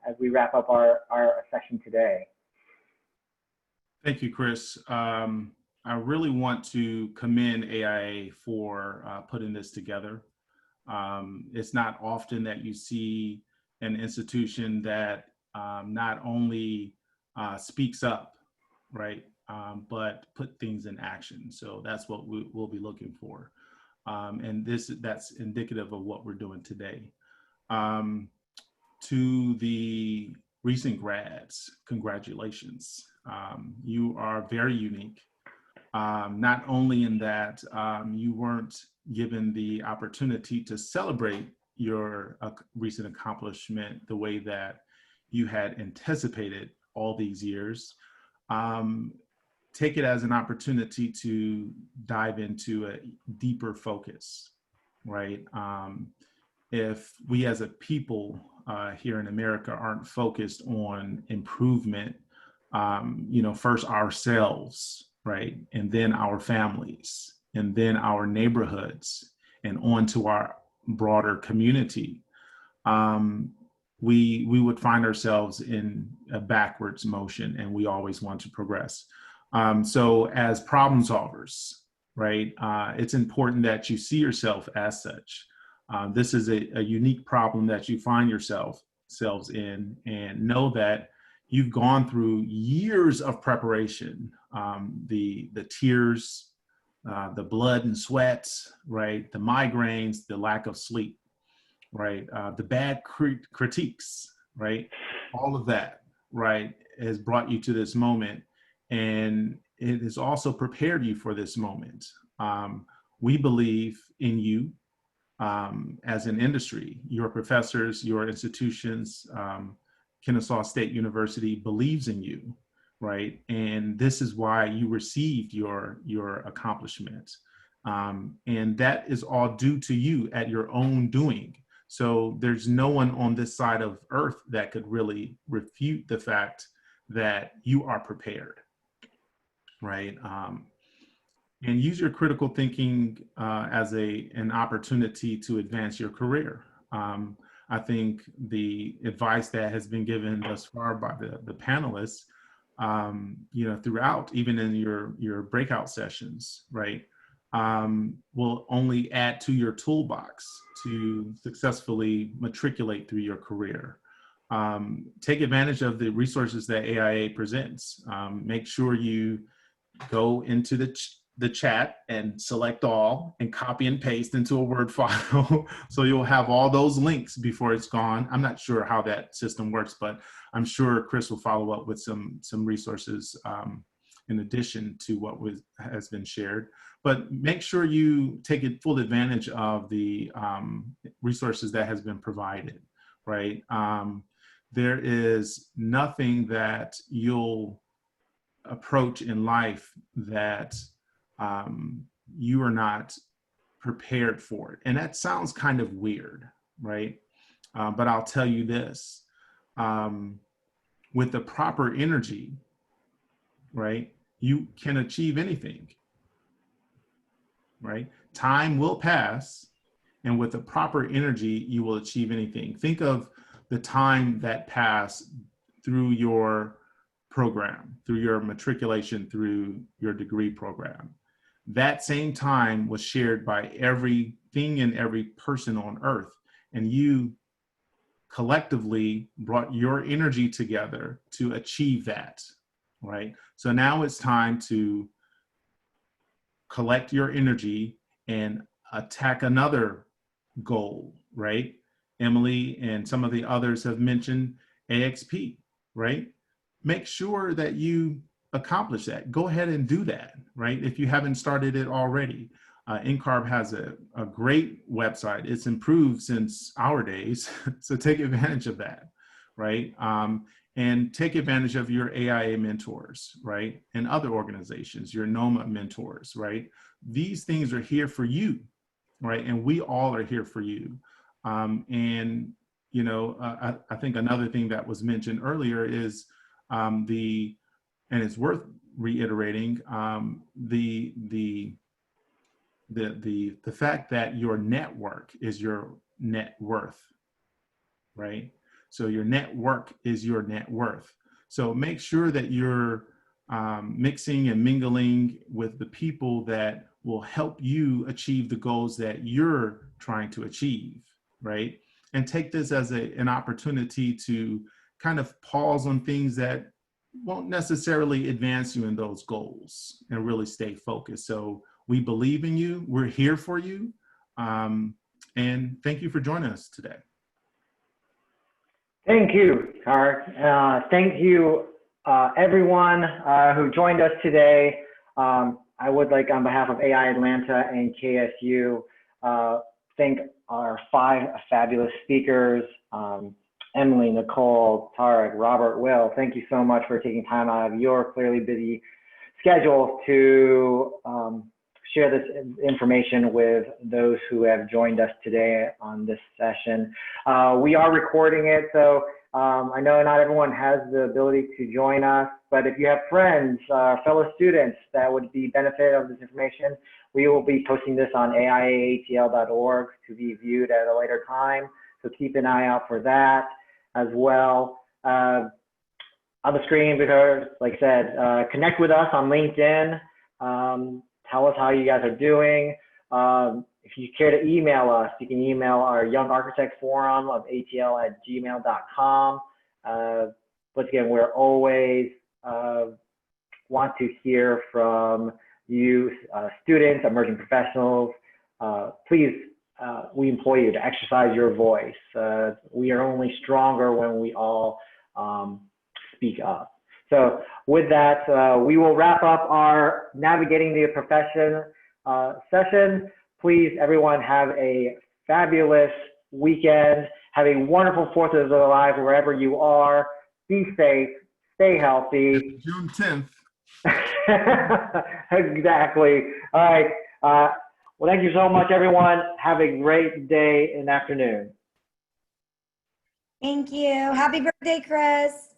S1: as we wrap up our session today?
S2: Thank you, Chris. I really want to commend AIA for putting this together. It's not often that you see an institution that not only speaks up, right, but put things in action. So that's what we'll be looking for. And that's indicative of what we're doing today. To the recent grads, congratulations. You are very unique. Not only in that you weren't given the opportunity to celebrate your recent accomplishment the way that you had anticipated all these years. Take it as an opportunity to dive into a deeper focus, right? If we as a people here in America aren't focused on improvement, you know, first ourselves, right? And then our families, and then our neighborhoods, and on to our broader community. we would find ourselves in a backwards motion, and we always want to progress. So as problem solvers, right, it's important that you see yourself as such. This is a unique problem that you find yourselves in, and know that you've gone through years of preparation, the tears, the blood and sweat, right, the migraines, the lack of sleep, right, the bad critiques, right, all of that, right, has brought you to this moment, and it has also prepared you for this moment. We believe in you as an industry. Your professors, your institutions, Kennesaw State University believes in you, right? And this is why you received your accomplishment. And that is all due to you at your own doing. So there's no one on this side of earth that could really refute the fact that you are prepared, right? And use your critical thinking as an opportunity to advance your career. I think the advice that has been given thus far by the panelists, throughout, even in your breakout sessions, right, will only add to your toolbox to successfully matriculate through your career. Take advantage of the resources that AIA presents. Make sure you go into the chat and select all and copy and paste into a Word file. So you'll have all those links before it's gone. I'm not sure how that system works, but I'm sure Chris will follow up with some resources in addition to what has been shared. But make sure you take full advantage of the resources that has been provided, right? There is nothing that you'll approach in life that you are not prepared for it. And that sounds kind of weird, right? But I'll tell you this, with the proper energy, right, you can achieve anything, right? Time will pass, and with the proper energy, you will achieve anything. Think of the time that passed through your program, through your matriculation, through your degree program. That same time was shared by everything and every person on earth, and you collectively brought your energy together to achieve that, right? So now it's time to collect your energy and attack another goal, right? Emily and some of the others have mentioned AXP, right? Make sure that you accomplish that. Go ahead and do that, right? If you haven't started it already. NCARB has a great website. It's improved since our days, so take advantage of that, right? And take advantage of your AIA mentors, right? And other organizations, your NOMA mentors, right? These things are here for you, right? And we all are here for you. I think another thing that was mentioned earlier is and it's worth reiterating, the fact that your network is your net worth, right? So your network is your net worth. So make sure that you're mixing and mingling with the people that will help you achieve the goals that you're trying to achieve, right? And take this as an opportunity to kind of pause on things that won't necessarily advance you in those goals and really stay focused. So we believe in you. We're here for you. And thank you for joining us today.
S1: Thank you, Tariq. Thank you, everyone who joined us today. I would like, on behalf of AI Atlanta and KSU, thank our 5 fabulous speakers, Emily, Nicole, Tariq, Robert, Will. Thank you so much for taking time out of your clearly busy schedule to share this information with those who have joined us today on this session. We are recording it, so I know not everyone has the ability to join us, but if you have friends, fellow students that would be benefit of this information, we will be posting this on aiaatl.org to be viewed at a later time. So keep an eye out for that. as well on the screen, because like I said, connect with us on LinkedIn. Tell us how you guys are doing. If you care to email us, you can email our Young Architect Forum of atl@gmail.com. Once again, we're always want to hear from you, students, emerging professionals. Please, we implore you to exercise your voice. We are only stronger when we all speak up. So with that, we will wrap up our Navigating the Profession session. Please, everyone, have a fabulous weekend. Have a wonderful 4th of July wherever you are. Be safe, stay healthy.
S2: June 10th.
S1: Exactly. All right. Well, thank you so much, everyone. Have a great day and afternoon.
S4: Thank you. Happy birthday, Chris.